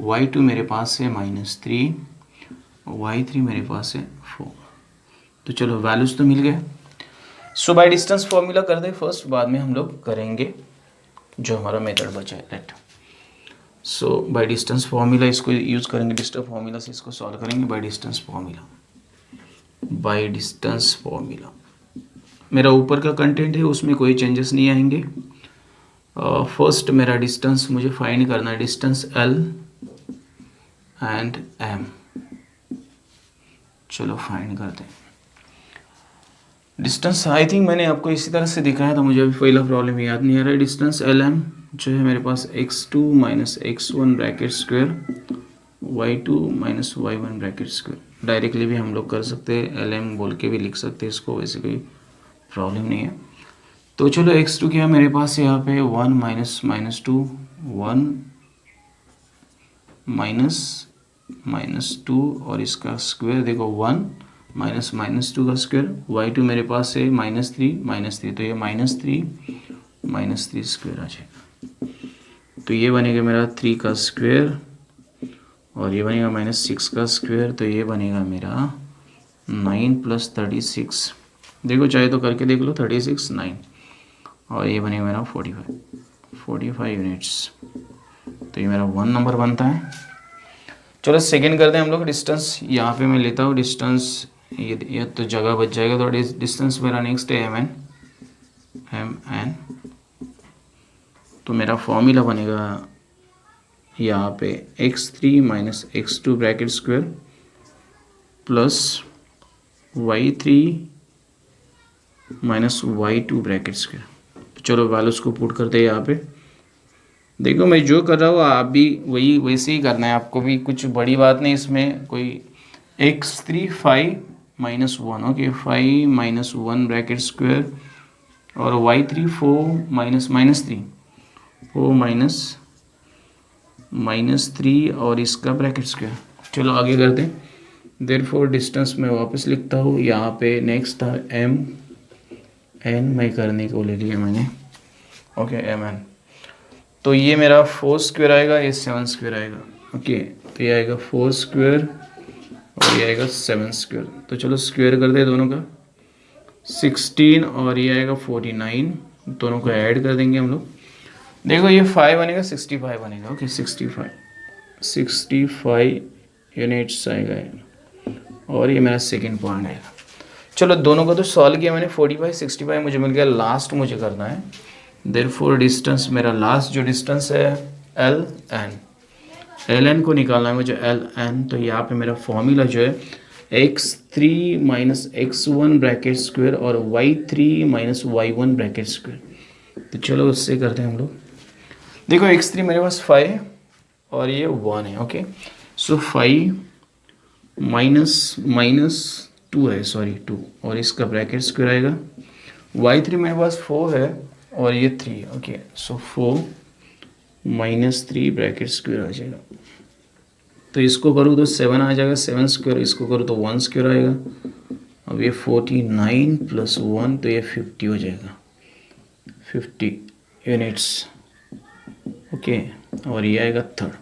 y2 मेरे पास है -3, y3 मेरे पास है 4। तो चलो वैल्यूज़ तो मिल गए। सो बाय डिस्टेंस फॉर्मूला कर दे फर्स्ट, बाद में हम लोग करेंगे जो हमारा मेथड बचा है। राइट, सो बाय डिस्टेंस फॉर्मूला इसको यूज़ करेंगे, डिस्टेंस फॉर्मूला से इसको सॉल्व करेंगे। Bye distance formula, by distance formula मेरा ऊपर का कंटेंट है, उसमें कोई चेंजेस नहीं आएंगे। फर्स्ट मेरा डिस्टेंस मुझे फाइंड करना है, डिस्टेंस L एंड M। चलो फाइंड करते हैं डिस्टेंस। आई थिंक मैंने आपको इसी तरह से दिखाया था, मुझे अभी पहला प्रॉब्लम याद नहीं आ रहा है। डिस्टेंस LM जो है मेरे पास x2 x1 bracket square y2 y1 bracket square. Directly भी हम लोग कर सकते हैं, LM बोल के भी लिख सकते हैं इसको, वैसे कोई प्रॉब्लम नहीं है। तो चलो x2 क्या मेरे पास है यहाँ पे 1 -2 1 -2 और इसका स्क्वायर देखो 1 -2 का स्क्वायर। y2 मेरे पास है -3 तो ये -3 स्क्वायर आ जाएगा। तो ये बनेगा मेरा 3 का स्क्वायर और ये बनेगा -6 का स्क्वायर, तो ये बनेगा मेरा 9 + 36। देखो चाहे तो करके देख लो, 36 9 और ये बनेगा मेरा 45 यूनिट्स। तो ये मेरा 1 नंबर बनता है। चलो सेकंड करते हैं हम लोग। डिस्टेंस यहाँ पे मैं लेता हूँ डिस्टेंस, ये तो जगह बच जाएगा। तो डिस्टेंस मेरा नेक्स्ट है MN। तो मेरा फॉर्मूला बनेगा यहाँ पे x3 - x2 bracket square plus y3 - y2 bracket square. चलो वैल्यूज को पुट करते हैं यहाँ पे। देखो मैं जो कर रहा हूँ आप भी वही वैसे ही करना है, आपको भी कुछ बड़ी बात नहीं इसमें कोई। x3 5 - 1 ओके, 5 - 1 ब्रैकेट स्क्वायर और y3 4 -3 4 -3 और इसका ब्रैकेट स्क्वायर। चलो आगे करते हैं। देयरफॉर डिस्टेंस मैं वापस लिखता हूँ। यहाँ पे नेक्स्ट था MN, मैं करने को ले लिया मैंने, ओके MN। तो ये मेरा 4 स्क्वायर आएगा, ये 7 स्क्वायर आएगा, ओके। तो ये आएगा 4 स्क्वायर और ये आएगा 7 स्क्वायर। तो चलो स्क्वायर कर दे दोनों का, 16 और ये आएगा 49, दोनों को ऐड कर देंगे हम लोग। देखो ये 5 बनेगा 65 बनेगा, ओके 65 यूनिट्स आएगा और ये मेरा सेकेंड पॉइंट आएगा। चलो दोनों को तो सॉल्व किया मैंने, 45 65 मुझे मिल गया। लास्ट मुझे करना है, देयरफॉर डिस्टेंस मेरा लास्ट जो डिस्टेंस है LN को निकालना है मुझे, LN। तो यहाँ पे मेरा फॉर्मूला जो है x3 - x1 ब्रैकेट स्क्वायर और y3 - y1 ब्रैकेट स्क्वायर। तो चलो उससे करते हैं हम लोग। देखो x3 मेरे पास 5 और ये 1 है, ओके। सो 5 -2 है, सॉरी 2 और इसका ब्रैकेट स्क्वायर आएगा। y3 मेरे पास 4 है और ये 3, ओके। सो 4 -3 ब्रैकेट स्क्वायर आ जाएगा। तो इसको करूँ तो 7 आ जाएगा, 7 स्क्वायर। इसको करूँ तो 1 स्क्वायर आएगा। अब ये 49 + 1 तो ये 50 हो जाएगा, 50 यूनिट्स, ओके। और ये आएगा थर्ड।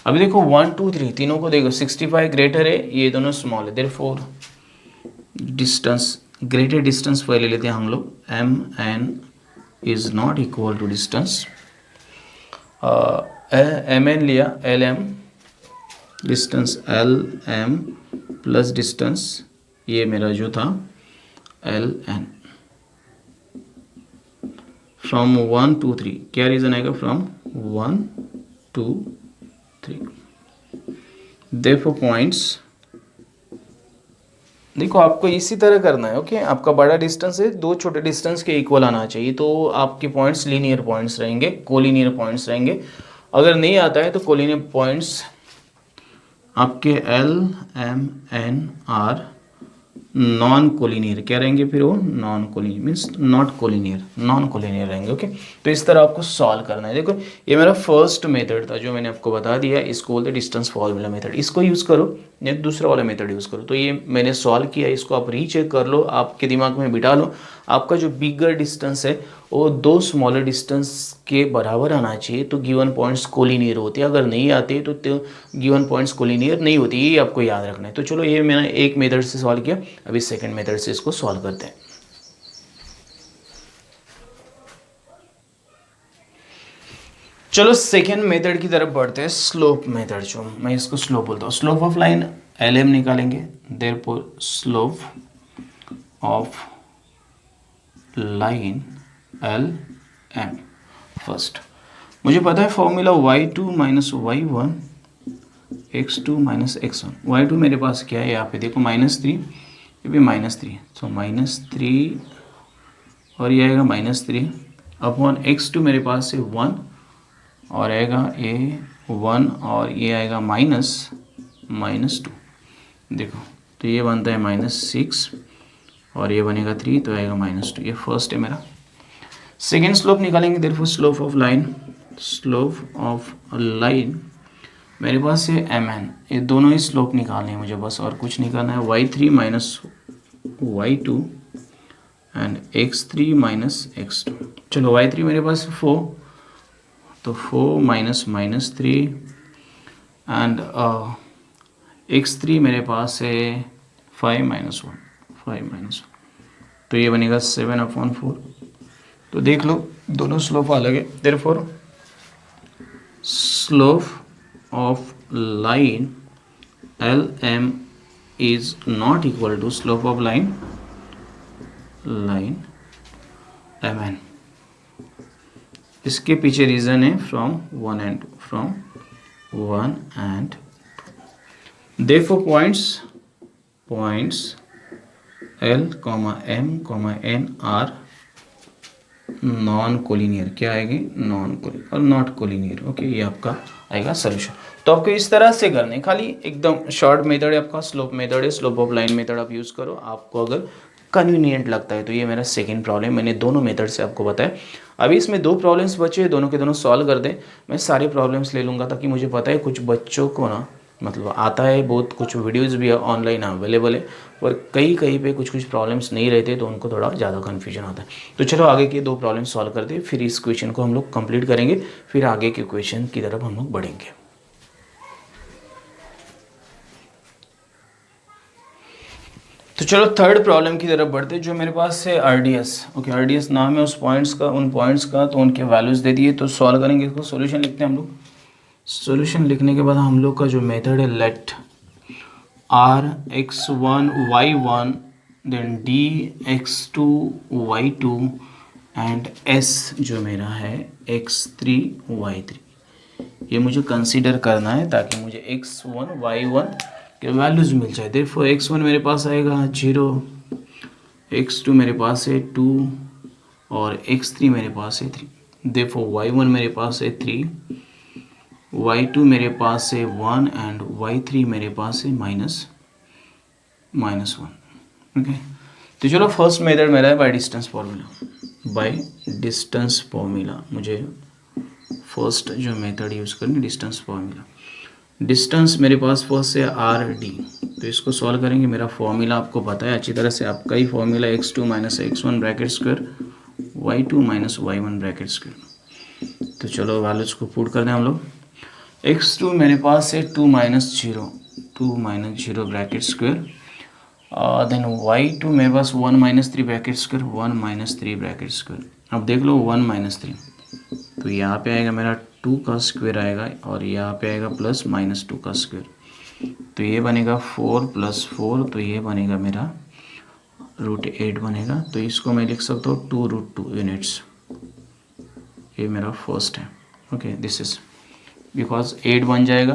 अभी देखो 1 2 3 तीनों को देखो, 65 ग्रेटर है, ये दोनों स्मॉल है। देयरफॉर डिस्टेंस, ग्रेटर डिस्टेंस पहले लेते हैं हम लोग। MN is not equal to distance, MN लिया, LM distance LM plus distance ये मेरा जो था LN फ्रॉम 1 2 3। क्या रीज़न आएगा? फ्रॉम 1 2 3। Therefore points देखो आपको इसी तरह करना है। ओके, आपका बड़ा डिस्टेंस है, दो छोटे डिस्टेंस के इक्वल आना चाहिए, तो आपके पॉइंट्स लीनियर पॉइंट्स रहेंगे, कोलिनियर पॉइंट्स रहेंगे। अगर नहीं आता है तो कोलिनियर पॉइंट्स आपके L M N are non collinear क्या रहेंगे, फिर वो non collinear means not collinear, non collinear रहेंगे। ओके, तो इस तरह आपको सॉल्व करना है। देखो ये मेरा फर्स्ट मेथड था जो मैंने आपको बता दिया, इसको बोलते डिस्टेंस फॉर्मूला मेथड। इसको यूज़ करो या दूसरा वाला मेथड यूज़ करो। तो ये मैंने सॉल्व किया, इसको आप रीचेक कर लो, आपके दिमाग में बिठा लो। आपका जो बिगर डिस्टेंस है वो दो स्मॉलर डिस्टेंस के बराबर आना चाहिए, तो गिवन पॉइंट्स कोलिनियर होते हैं। अगर नहीं आते तो गिवन पॉइंट्स कोलिनियर नहीं होती, ये आपको याद रखना है। तो चलो ये मैंने एक मेथड से सॉल्व किया, अभी सेकंड मेथड से इसको सॉल्व करते हैं। चलो सेकेंड मेथड की तरफ बढ़ते हैं, स्लोप मेथड, जो मैं इसको स्लोप बोलता हूँ। Slope of line L M निकालेंगे, therefore slope of line L M. First मुझे पता है formula y2 minus y1 x2 minus x1। y2 मेरे पास क्या है, यहाँ पे देखो -3, ये भी -3, सो -3 और ये आएगा -3 अपॉन x2 मेरे पास है 1 और आएगा ये 1 और ये आएगा -2। देखो तो ये बनता है -6 और ये बनेगा 3, तो आएगा -2। ये फर्स्ट है मेरा। सेकेंड स्लोप निकालेंगे, therefore slope of line, slope of line मेरे पास है mn। ये दोनों ही स्लोप निकालने हैं मुझे, बस और कुछ नहीं करना है। y3 minus y2 and x3 minus x2। चलो y3 मेरे पास 4, तो 4 माइनस -3 एंड x3 मेरे पास है 5 माइनस 1, तो ये बनेगा 7/4। तो देख लो दोनों स्लोप अलग है, therefore slope of line L M is not equal to slope of line M N. इसके पीछे रीजन है from 1 and 2। Therefore points L, M, N are non collinear, क्या आएगी, नॉन कोलिनियर और नॉट कोलिनियर। ओके, ये आपका आएगा solution. तो आपको इस तरह से करने, खाली एकदम शॉर्ट मेथड है आपका, स्लोप मेथड है, स्लोप ऑफ लाइन मेथड आप यूज़ करो आपको अगर कन्वीनियंट लगता है। तो ये मेरा सेकंड प्रॉब्लम, मैंने दोनों मेथड से आपको बताया। अभी इसमें दो प्रॉब्लम्स बचे हैं, दोनों के दोनों सॉल्व कर दें। मैं सारे प्रॉब्लम्स ले लूँगा ताकि मुझे पता है कुछ बच्चों को ना मतलब आता है बहुत, कुछ वीडियोस भी ऑनलाइन अवेलेबल है, पर कहीं पे कुछ प्रॉब्लम्स नहीं रहते, तो उनको थोड़ा ज़्यादा कन्फ्यूजन आता है। तो चलो आगे के दो प्रॉब्लम सॉल्व करते हैं, फिर इस क्वेश्चन को हम लोग कंप्लीट करेंगे, फिर आगे के क्वेश्चन की तरफ हम लोग बढ़ेंगे। तो चलो थर्ड प्रॉब्लम की तरफ बढ़ते हैं, जो मेरे पास है आरडीएस। ओके, आरडीएस नाम है उस पॉइंट्स का, उन पॉइंट्स का, तो उनके वैल्यूज़ दे दिए। तो सॉल्व करेंगे इसको, सॉल्यूशन लिखते हैं हम लोग। सॉल्यूशन लिखने के बाद हम लोग का जो मेथड है, late r(x1, y1) then d(x2, y2) and s जो मेरा है x3, y3, ये मुझे कंसीडर करना है ताकि मुझे x1, y1 के वैल्यूज़ मिल जाए। देयरफॉर x1 मेरे पास आएगा 0, x2 मेरे पास है 2 और x3 मेरे पास है 3। देयरफॉर y1 मेरे पास है 3, y2 मेरे पास है 1 एंड y3 मेरे पास है -1। ओके, तो चलो फर्स्ट मेथड मेरा है by distance formula. By distance formula मुझे फर्स्ट जो मेथड यूज़ करनी, डिस्टेंस फार्मूला। डिस्टेंस मेरे पास फर्स्ट है r/d, तो इसको सॉल्व करेंगे। मेरा फॉर्मूला आपको पता है अच्छी तरह से, आपका ही formula x2 minus x1 bracket square y2 minus y1 bracket square. तो चलो वैल्यूज को पुट करते हैं हम लोग। x2 मेरे पास है 2 minus 0 bracket square, then y2 मेरे पास 1 minus 3 bracket square, 1 minus 3 bracket square. अब देख लो 1 माइनस 3, तो यहाँ पे आएगा मेरा 2 का स्क्वायर आएगा और यहाँ पे आएगा प्लस -2 का स्क्वायर, तो ये बनेगा 4 + 4, तो ये बनेगा मेरा √8 बनेगा। तो इसको मैं लिख सकता हूँ 2√2 यूनिट्स। ये मेरा फर्स्ट है। ओके, दिस इज बिकॉज 8 बन जाएगा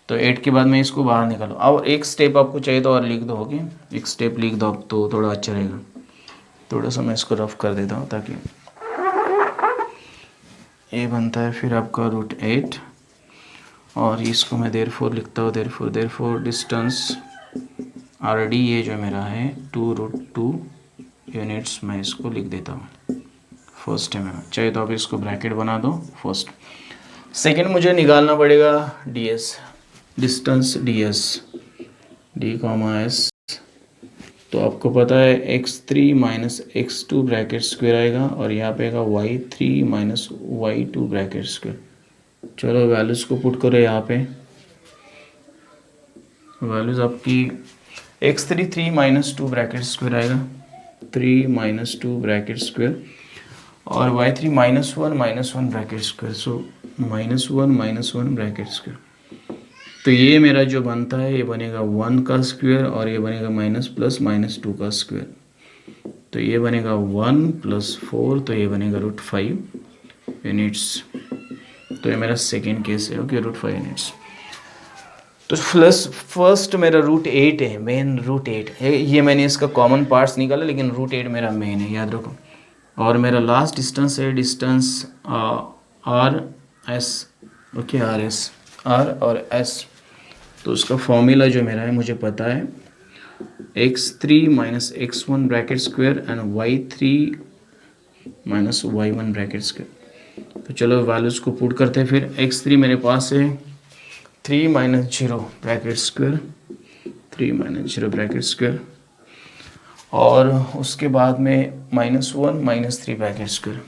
तो 8 के बाद मैं इसको बाहर निकालूँ। और एक स्टेप आपको चाहिए तो और लिख दो, ओके, एक स्टेप लिख दो आप तो थोड़ा अच्छा रहेगा। थोड़ा सा मैं इसको रफ कर देता हूँ ताकि ये बनता है फिर आपका √8 और इसको मैं देयरफॉर लिखता हूँ, देयरफॉर डिस्टेंस RD ये जो मेरा है 2√2 यूनिट्स मैं इसको लिख देता हूँ फर्स्ट है मेरा। चाहिए तो आप इसको ब्रैकेट बना दो फर्स्ट। सेकंड मुझे निकालना पड़ेगा DS, डिस्टेंस DS D, तो आपको पता है x3 minus x2 bracket square आएगा और यहाँ पे आएगा y3 minus y2 bracket square. चलो वैल्यूज़ को पुट करो यहाँ पे। वैल्यूज़ आपकी x3 3 माइनस 2 ब्रैकेट स्क्वायर आएगा, 3 माइनस 2 ब्रैकेट स्क्वायर और y3 -1 ब्रैकेट स्क्वायर, सो -1 ब्रैकेट स्क्वायर। तो ये मेरा जो बनता है ये बनेगा 1 का स्क्वायर और ये बनेगा माइनस प्लस -2 का स्क्वायर। तो ये बनेगा 1 + 4, तो ये बनेगा √5 यूनिट्स। तो ये मेरा सेकेंड केस है, ओके, √5 यूनिट्स। तो प्लस फर्स्ट मेरा √8 है, मेन √8 है। ये मैंने इसका कॉमन पार्ट्स निकाला लेकिन √8 मेरा मेन है, याद रखो। और मेरा लास्ट डिस्टेंस है डिस्टेंस RS, ओके, R और S। तो उसका फॉर्मूला जो मेरा है मुझे पता है x3 minus x1 bracket square and y3 minus y1 bracket square. तो चलो वैल्यूज़ को पुट करते हैं फिर। x3 मेरे पास है 3 - 0 ब्रैकेट स्क्वायर, 3 - 0 ब्रैकेट स्क्वायर और उसके बाद में -1 - 3 ब्रैकेट स्क्वायर,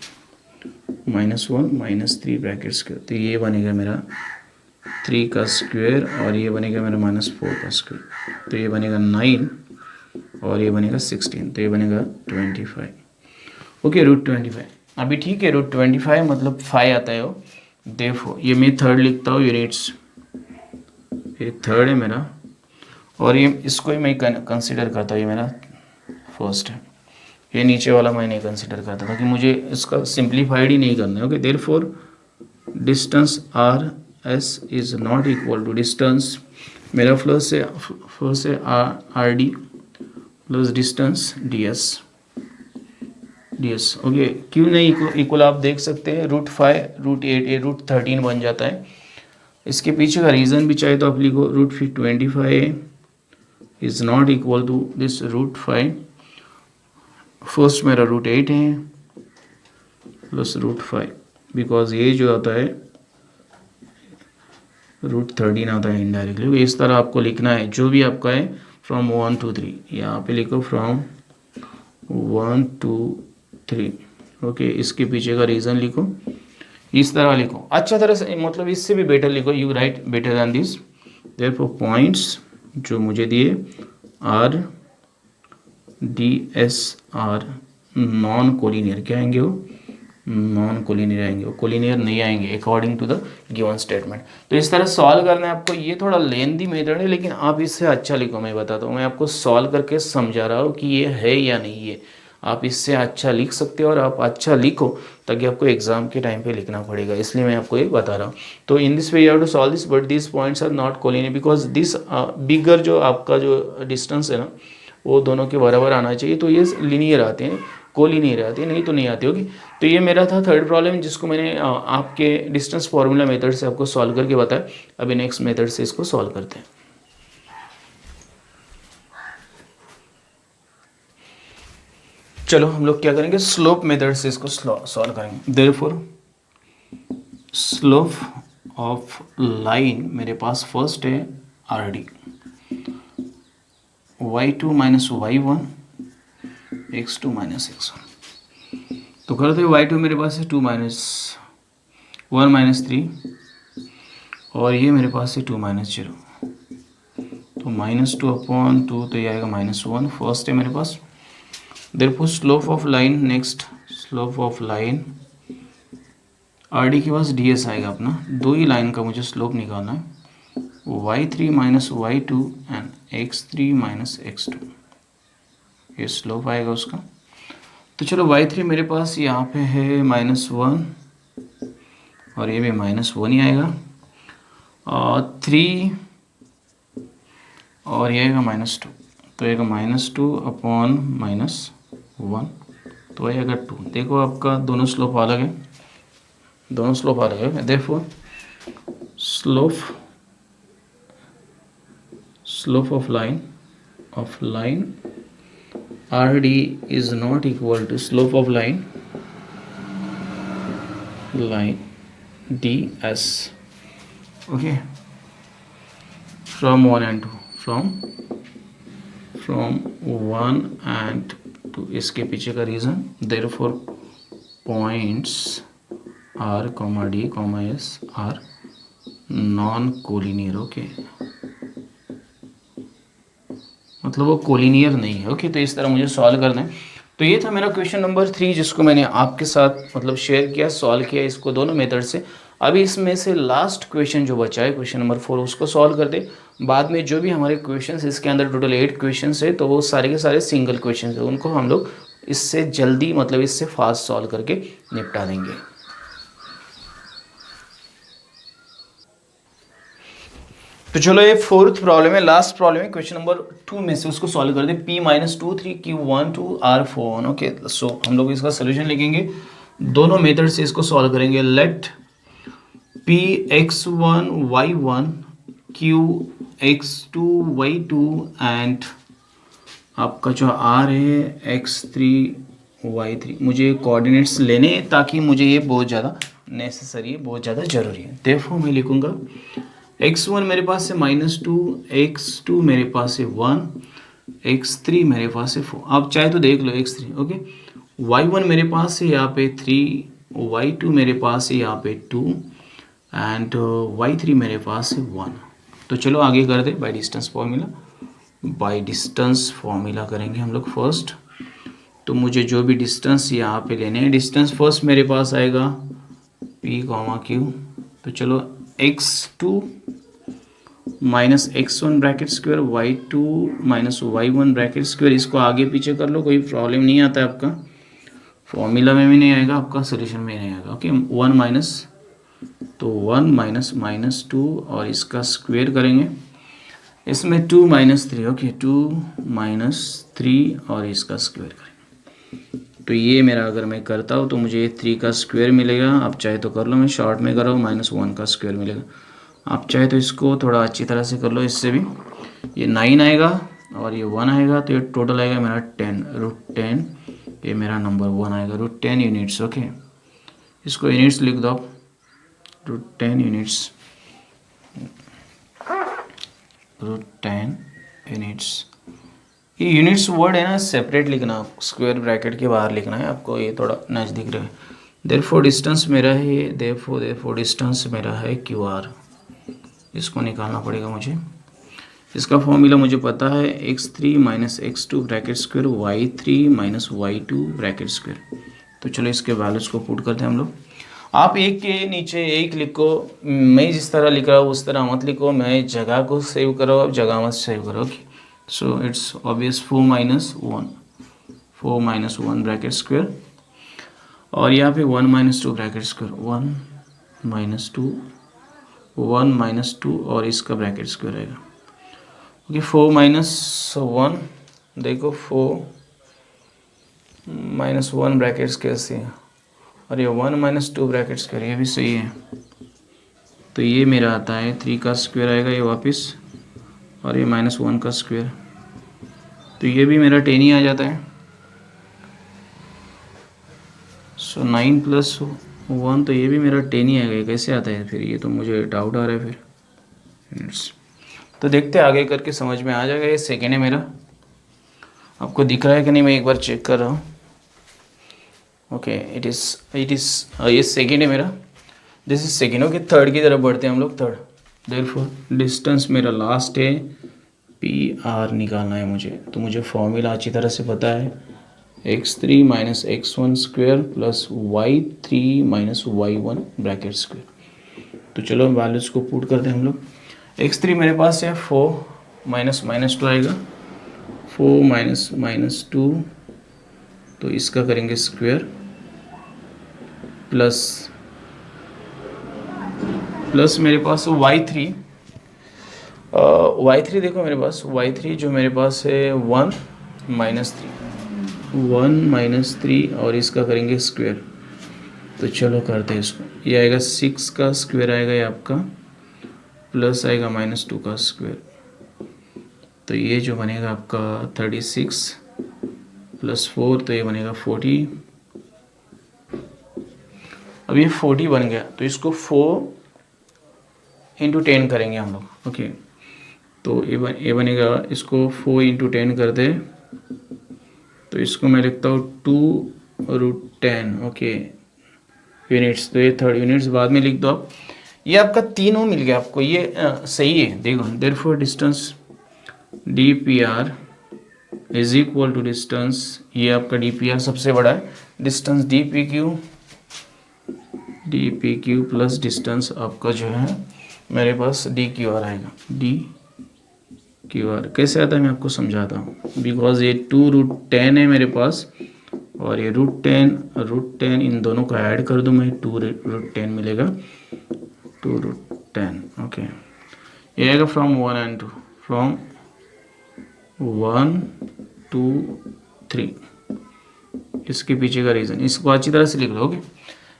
-1 - 3 ब्रैकेट स्क्वायर। तो ये बनेगा मेरा 3 का स्क्वायर और ये बनेगा मेरा -4 का स्क्वायर। तो ये बनेगा 9 और ये बनेगा 16, तो ये बनेगा 25, ओके, √25। अभी ठीक है, √25 मतलब 5 आता है वो। देखो ये मैं थर्ड लिखता हूँ यूनिट्स, ये थर्ड है मेरा और ये इसको ही मैं कंसिडर करता हूँ, ये मेरा फर्स्ट है। ये नीचे वाला मैं नहीं कंसिडर करता था कि मुझे इसका सिंप्लीफाइड ही नहीं करना है, okay. Therefore distance RS is not equal to distance मेरा फर्स्ट है RD plus distance DS, okay. क्यों नहीं इक्वल आप देख सकते हैं, √5 √8 ये √13 बन जाता है। इसके पीछे का रीज़न भी चाहे तो आप लिखो, √25 is not equal to this √5। First मेरा √8 है प्लस √5 बिकॉज ये जो आता है √13 आता है इनडायरेक्टली। इस तरह आपको लिखना है जो भी आपका है फ्रॉम 1 to 3, यहाँ पे लिखो फ्रॉम 1 to 3, ओके। इसके पीछे का रीज़न लिखो, इस तरह लिखो, अच्छा तरह से, मतलब इससे भी बेटर लिखो, you right better than this. Therefore points जो मुझे दिए R DS R non collinear, क्या आएंगे वो, नॉन कोलिनियर आएंगे, वो कोलिनियर नहीं आएंगे according to the given statement. तो इस तरह सॉल्व करना है आपको। ये थोड़ा लेंदी मेथड है लेकिन आप इससे अच्छा लिखो, मैं बताता हूँ, मैं आपको सॉल्व करके समझा रहा हूँ कि ये है या नहीं है। आप इससे अच्छा लिख सकते हो और आप अच्छा लिखो ताकि आपको एग्जाम के टाइम पे लिखना पड़ेगा, इसलिए मैं आपको ये बता रहा हूँ। तो in this way you have to solve this, but this points are not collinear because this bigger जो आपका जो डिस्टेंस है ना वो दोनों के बराबर आना चाहिए, तो ये लीनियर आते हैं, कोलिनियर आते हैं, नहीं तो नहीं आती होगी। तो ये मेरा था थर्ड प्रॉब्लम जिसको मैंने आपके डिस्टेंस फार्मूला मेथड से आपको सॉल्व करके बताया। अभी नेक्स्ट मेथड से इसको सॉल्व करते हैं। चलो हम लोग क्या करेंगे, स्लोप मेथड से इसको सॉल्व करेंगे। देयरफॉर स्लोप ऑफ लाइन मेरे पास फर्स्ट है RD, y2 - y1 x2 - x1। तो करते y2 मेरे पास है 2 - 1 - 3 और ये मेरे पास है 2 - 0, तो -2/2, तो ये आएगा -1, फर्स्ट है मेरे पास। Therefore slope of line, next slope of line RD के पास DS आएगा अपना, दो ही लाइन का मुझे स्लोप निकालना है, y3 - y2 and x3 - x2, ये स्लोप आएगा उसका। तो चलो y3 मेरे पास यहाँ पे है -1 और ये भी -1 ही आएगा। और 3 और ये आएगा -2, तो आएगा -2 अपॉन -1, तो आएगा 2। देखो आपका दोनों स्लोप अलग है, दोनों स्लोप अलग है, therefore slope of line RD is not equal to slope of line ds, okay, from 1 and 2, from 1 and 2। इसके पीछे का reason, therefore points R, D, S are non collinear, okay, मतलब वो कोलिनियर नहीं है, ओके। तो इस तरह मुझे सॉल्व करना है। तो ये था मेरा क्वेश्चन नंबर 3 जिसको मैंने आपके साथ मतलब शेयर किया, सॉल्व किया इसको दोनों मेथड से। अभी इसमें से लास्ट क्वेश्चन जो बचा है क्वेश्चन नंबर 4, उसको सॉल्व कर दे। बाद में जो भी हमारे क्वेश्चन, इसके अंदर टोटल 8 क्वेश्चन है, तो वो सारे के सारे सिंगल क्वेश्चन है, उनको हम लोग इससे जल्दी मतलब इससे फास्ट सॉल्व करके निपटा देंगे। तो चलो ये 4th प्रॉब्लम है, लास्ट प्रॉब्लम है क्वेश्चन नंबर 2 में से, उसको सॉल्व कर दे। P-2 3 Q1 2 R4, okay. सो हम लोग इसका सोल्यूशन लिखेंगे, दोनों मेथड से इसको सॉल्व करेंगे। Late P(x1) y1 Q(x2) y2 and आपका जो R है x3 y3। मुझे कोऑर्डिनेट्स लेने हैं ताकि मुझे ये बहुत ज़्यादा नेसेसरी है, बहुत ज़्यादा ज़रूरी है। देखो मैं लिखूँगा x1 मेरे पास है -2, x2 मेरे पास है 1, x3 मेरे पास है 4। आप चाहे तो देख लो x3, ओके। y1 मेरे पास है यहाँ पे 3, y2 मेरे पास है यहाँ पे 2 एंड y3 मेरे पास है 1। तो चलो आगे कर दे by distance formula. By distance formula करेंगे हम लोग फर्स्ट। तो मुझे जो भी डिस्टेंस यहाँ पे लेने हैं, डिस्टेंस फर्स्ट मेरे पास आएगा P, Q। तो चलो x2 minus x1 bracket square, y2 minus y1 bracket square, इसको आगे पीछे कर लो, कोई प्रॉब्लम नहीं आता है आपका, फॉर्मूला में भी नहीं आएगा, आपका सोल्यूशन में नहीं आएगा, ओके। 1 माइनस, तो 1 माइनस -2 और इसका स्क्वायर करेंगे, इसमें 2 माइनस 3, ओके, 2 माइनस 3 और इसका स्क्वायर करेंगे। तो ये मेरा अगर मैं करता हूँ तो मुझे 3 का स्क्वायर मिलेगा। आप चाहे तो कर लो, मैं शॉर्ट में कर रहा हूँ, -1 का स्क्वायर मिलेगा। आप चाहे तो इसको थोड़ा अच्छी तरह से कर लो, इससे भी ये 9 आएगा और ये 1 आएगा, तो ये टोटल आएगा मेरा 10, √10। ये मेरा नंबर 1 आएगा, √10 यूनिट्स, ओके। इसको यूनिट्स लिख दो आप, √10 यूनिट्स, √10 यूनिट्स। ये यूनिट्स वर्ड है ना, सेपरेट लिखना, स्क्वायर ब्रैकेट के बाहर लिखना है आपको, ये थोड़ा नज़दीक रहे। देयरफॉर डिस्टेंस मेरा है ये, देयरफॉर डिस्टेंस मेरा है QR। इसको निकालना पड़ेगा मुझे। इसका फॉर्मूला मुझे पता है, x3 minus x2 bracket square, y3 minus y2 bracket square. तो चलो इसके वैल्यूज़ को पुट करते हैं हम लोग। आप एक के नीचे एक लिखो, मैं जिस तरह लिख रहा हूँ उस तरह मत लिखो, मैं जगह को सेव करो, आप जगह मत सेव करो, okay. So it's obvious 4 minus 1 bracket square, और यहाँ पे 1 माइनस 2 ब्रैकेट स्क्वायर, 1 माइनस 2 और इसका ब्रैकेट स्क्वायर आएगा, ओके। 4 माइनस 1, देखो 4 माइनस 1 ब्रैकेट स्क्वायर से, और ये 1 माइनस 2 ब्रैकेट स्क्वायर, ये भी सही है। तो ये मेरा आता है 3 का स्क्वायर आएगा ये वापस, और ये -1 का स्क्वायर, तो ये भी मेरा 10 ही आ जाता है। सो 9 प्लस 1, तो ये भी मेरा 10 ही आएगा। कैसे आता है फिर, ये तो मुझे डाउट आ रहा है फिर। तो देखते हैं आगे करके समझ में आ जाएगा। ये सेकेंड है मेरा, आपको दिख रहा है कि नहीं, मैं एक बार चेक कर रहा हूँ, ओके। इट इज़ ये सेकेंड है मेरा, this is second, okay. Third की तरफ बढ़ते हैं हम लोग, थर्ड। देयरफॉर डिस्टेंस मेरा लास्ट है, PR निकालना है मुझे। तो मुझे फॉर्मूला अच्छी तरह से पता है, x3 minus x1 square plus y3 minus y1 bracket square. तो चलो वैल्यूज़ को पुट करते हैं हम लोग। x3 मेरे पास है 4 माइनस -2 आएगा, 4 माइनस -2, तो इसका करेंगे स्क्वायर, प्लस मेरे पास y3, y3 देखो मेरे पास, y3 जो मेरे पास है 1 माइनस थ्री और इसका करेंगे स्क्वायर। तो चलो करते हैं इसको। ये आएगा 6 का स्क्वायर आएगा ये आपका, प्लस आएगा -2 का स्क्वायर। तो ये जो बनेगा आपका 36 प्लस 4, तो ये बनेगा 40। अब ये 40 बन गया, तो इसको 4 इंटू 10 करेंगे हम लोग। ओके, तो ये बनेगा, इसको 4 इंटू 10 कर दे, तो इसको मैं लिखता हूँ 2√10। ओके यूनिट्स, तो ये 3rd यूनिट्स बाद में लिख दो आप। ये आपका तीनों मिल गया आपको, ये सही है। देखो, therefore distance dpr is equal to distance, ये आपका dpr सबसे बड़ा है, डिस्टेंस dpq प्लस डिस्टेंस आपका जो है मेरे पास dqr आएगा। dqr कैसे आता है मैं आपको समझाता हूँ। बिकॉज ये 2√10 है मेरे पास, और ये √10 इन दोनों को ऐड कर दूँ मैं, 2√10 मिलेगा, 2√10। ओके, ये आएगा फ्रॉम 1 and 2, फ्रॉम 1 2 3। इसके पीछे का रीज़न इसको अच्छी तरह से लिख लो। ओके,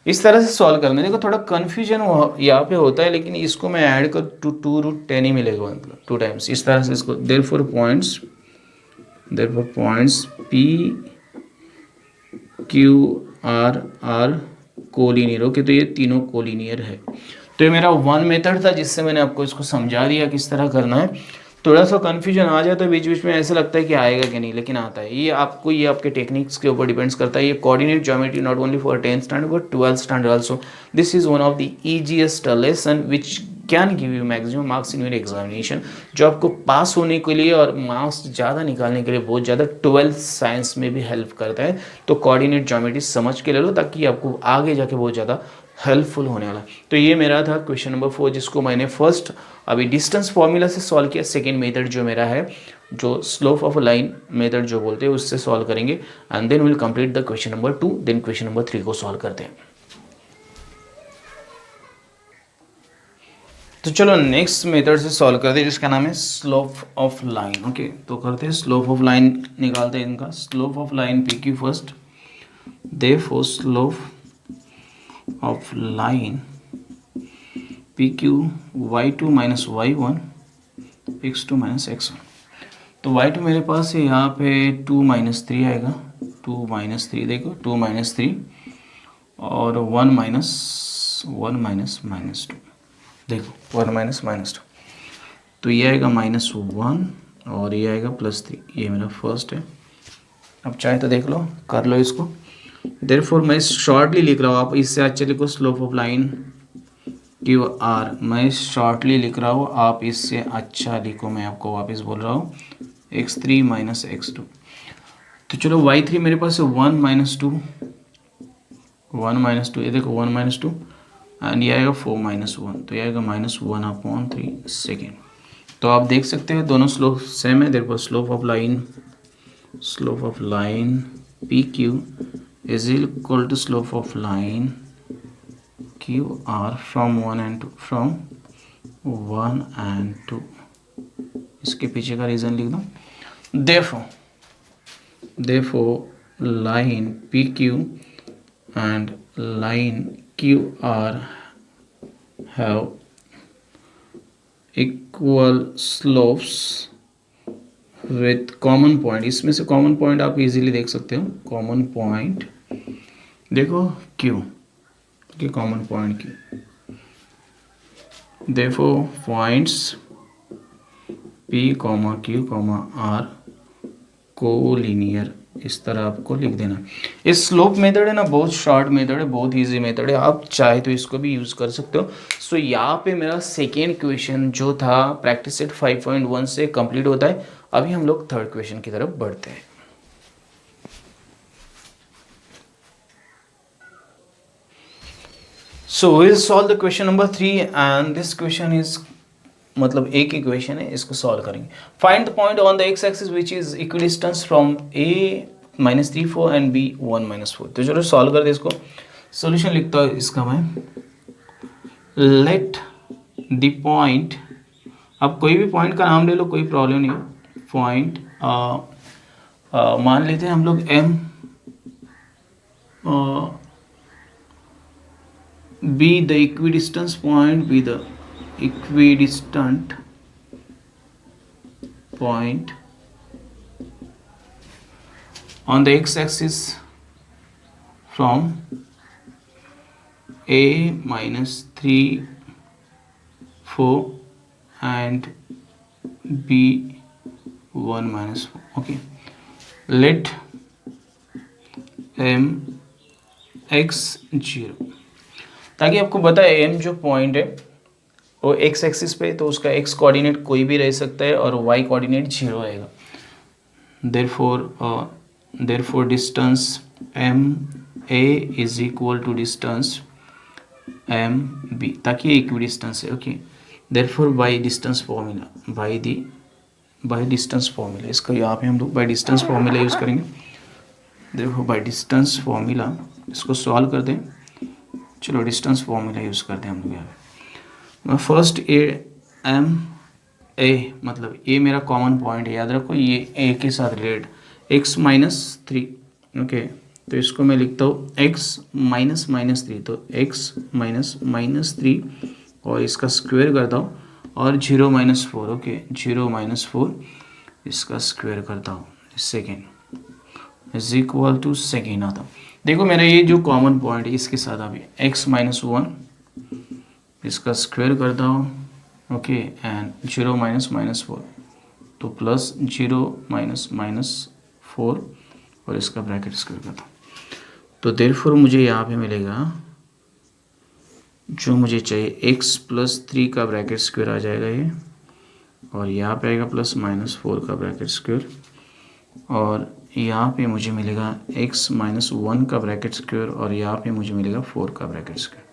इस तरह से सॉल्व करना है। देखो थोड़ा कन्फ्यूजन यहाँ पे होता है, लेकिन इसको मैं ऐड कर 2√10 ही मिलेगा, मतलब 2 टाइम्स इस तरह से इसको। Therefore points P Q R R collinear. Okay, तो ये तीनों कोलिनियर है। तो ये मेरा 1 मेथड था जिससे मैंने आपको इसको समझा दिया किस तरह करना है। थोड़ा सा कन्फ्यूजन आ जाता है बीच बीच में, ऐसा लगता है कि आएगा कि नहीं, लेकिन आता है। ये आपके टेक्निक्स के ऊपर डिपेंड्स करता है। ये coordinate geometry not only for 10th standard but 12th standard also. This is one of the easiest lesson which can give you maximum marks in your examination, जो आपको पास होने के लिए और मार्क्स ज़्यादा निकालने के लिए बहुत ज़्यादा 12th साइंस में भी हेल्प करता है। तो कोऑर्डिनेट ज्योमेट्री समझ के ले लो, ताकि आपको आगे जाके बहुत ज़्यादा हेल्पफुल होने वाला। तो ये मेरा था क्वेश्चन नंबर 4, जिसको मैंने फर्स्ट अभी डिस्टेंस फॉर्मूला से सॉल्व किया। सेकेंड मेथड जो मेरा है, जो स्लोप ऑफ लाइन मेथड जो बोलते हैं, उससे सॉल्व करेंगे, and then will complete the question number 2। Then question number 3 को सॉल्व करते हैं। तो चलो नेक्स्ट मेथड से सॉल्व करते हैं, जिसका नाम है स्लोप ऑफ लाइन। ओके, तो करते हैं स्लोप ऑफ लाइन, निकालते हैं इनका slope of line PQ first. Therefore slope of line PQ y2 minus y1 x2 minus x1। तो y2 मेरे पास है यहाँ पे 2 - 3 आएगा, 2 - 3 देखो, 2 - 3 और 1 - 2 देखो, 1 - 2। तो ये आएगा -1 और ये आएगा +3। ये मेरा फर्स्ट है। अब चाहे तो देख लो, कर लो इसको। देयरफॉर मैं शॉर्टली लिख रहा हूँ, आप इससे अच्छे लिखो स्लोप ऑफ लाइन QR। मैं शॉर्टली लिख रहा हूँ, आप इससे अच्छा लिखो। मैं आपको वापस बोल रहा हूँ x3 - x2। तो चलो y3 मेरे पास है 1 - 2, 1 - 2, ये देखो 1 - 2 एंड ये आएगा 4 - 1, तो ये आएगा -1/3 सेकेंड। तो आप देख सकते हैं दोनों स्लोप सेम है। Therefore slope of line PQ is equal to slope of line QR from 1 and 2। इसके पीछे का रीज़न लिख दो। therefore line PQ and line QR have equal slopes with common point. इसमें से कॉमन पॉइंट आप easily देख सकते हो। कॉमन पॉइंट देखो Q, कि कॉमन पॉइंट Q। देखो points P, Q, R collinear, इस तरह आपको लिख देना। ये स्लोप मेथड है ना, बहुत शॉर्ट मेथड है, बहुत इजी मेथड है, आप चाहे तो इसको भी यूज़ कर सकते हो। सो यहाँ पे मेरा सेकेंड क्वेश्चन जो था प्रैक्टिस सेट 5.1 से कंप्लीट होता है। अभी हम लोग थर्ड क्वेश्चन की तरफ बढ़ते हैं। सो will solve the question number 3 and this question is, मतलब एक ही क्वेश्चन है, इसको सॉल्व करेंगे। Find the point on the x axis which is equidistance from A -3 4 and B 1 - 4। तो चलो सॉल्व कर दे इसको। सॉल्यूशन लिखता हूँ इसका मैं। लेट द पॉइंट आप कोई भी पॉइंट का नाम ले लो, कोई प्रॉब्लम नहीं है। पॉइंट मान लेते हैं हम लोग M be the equidistance point, be the equidistant point on the x-axis from a minus 3 4 and b 1 minus 4. Okay, let m x 0, ताकि आपको पता है m जो पॉइंट है वो एक्स एक्सिस पे, तो उसका एक्स कोऑर्डिनेट कोई भी रह सकता है और वाई कोऑर्डिनेट 0 रहेगा। Therefore distance M A is equal to distance M B, ताकि ये इक्वी डिस्टेंस है। Okay, therefore by distance formula, by distance formula, इसको यहाँ पे हम लोग बाय डिस्टेंस फॉर्मूला यूज़ करेंगे। देयरफॉर बाय डिस्टेंस फॉर्मूला, इसको सॉल्व कर दें। चलो डिस्टेंस फॉर्मूला यूज़ करते हैं हम लोग यहाँ पे। फर्स्ट ए एम ए, मतलब ए मेरा कॉमन पॉइंट है, याद रखो ये ए के साथ रिलेट, एक्स माइनस 3। ओके, तो इसको मैं लिखता हूँ एक्स माइनस माइनस 3, तो एक्स माइनस माइनस 3 और इसका स्क्वायर करता हूँ और 0 माइनस 4। ओके, 0 माइनस 4 इसका स्क्वायर करता हूँ, second is equal to second आता हूँ। देखो मेरा ये जो कॉमन पॉइंट है इसके साथ अभी एक्स माइनस 1, इसका स्क्वायर करता हूँ। ओके, एंड 0 माइनस माइनस 4, तो प्लस 0 माइनस माइनस 4 और इसका ब्रैकेट स्क्वायर करता हूँ। तो देयरफॉर मुझे यहाँ पे मिलेगा जो मुझे चाहिए, x प्लस 3 का ब्रैकेट स्क्वायर आ जाएगा ये, और यहाँ पे आएगा प्लस माइनस 4 का ब्रैकेट स्क्वायर, और यहाँ पे मुझे मिलेगा x माइनस 1 का ब्रैकेट स्क्वायर, और यहाँ पे मुझे मिलेगा 4 का ब्रैकेट स्क्वायर।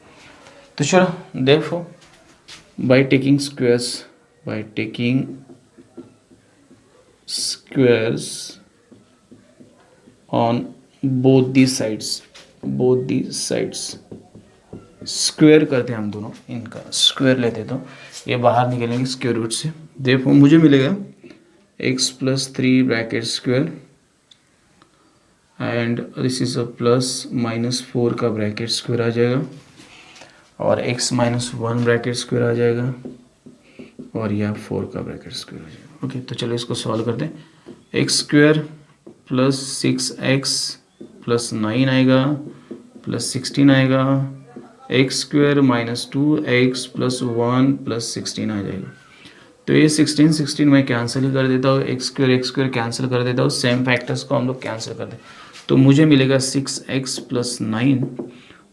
तो चलो therefore by taking squares on both these sides, square करते हैं हम दोनों, इनका स्क्वायर लेते तो ये बाहर निकलेंगे स्क्वायर रूट से। देयरफॉर मुझे मिलेगा x plus 3 bracket square and this is a plus minus 4 का ब्रैकेट स्क्वायर आ जाएगा, और x माइनस 1 ब्रैकेट स्क्वायर आ जाएगा, और यह 4 का ब्रैकेट स्क्वायर आ जाएगा। ओके, तो चलो इसको सॉल्व करते हैं। X square plus 6x plus 9 आएगा, प्लस 16 आएगा, x square minus 2x plus 1 plus 16 आ जाएगा। तो ये 16 मैं कैंसिल ही कर देता हूँ, एक्स स्क्वायर कैंसिल कर देता हूँ, सेम फैक्टर्स को हम लोग कैंसिल कर दें, तो मुझे मिलेगा 6x प्लस 9,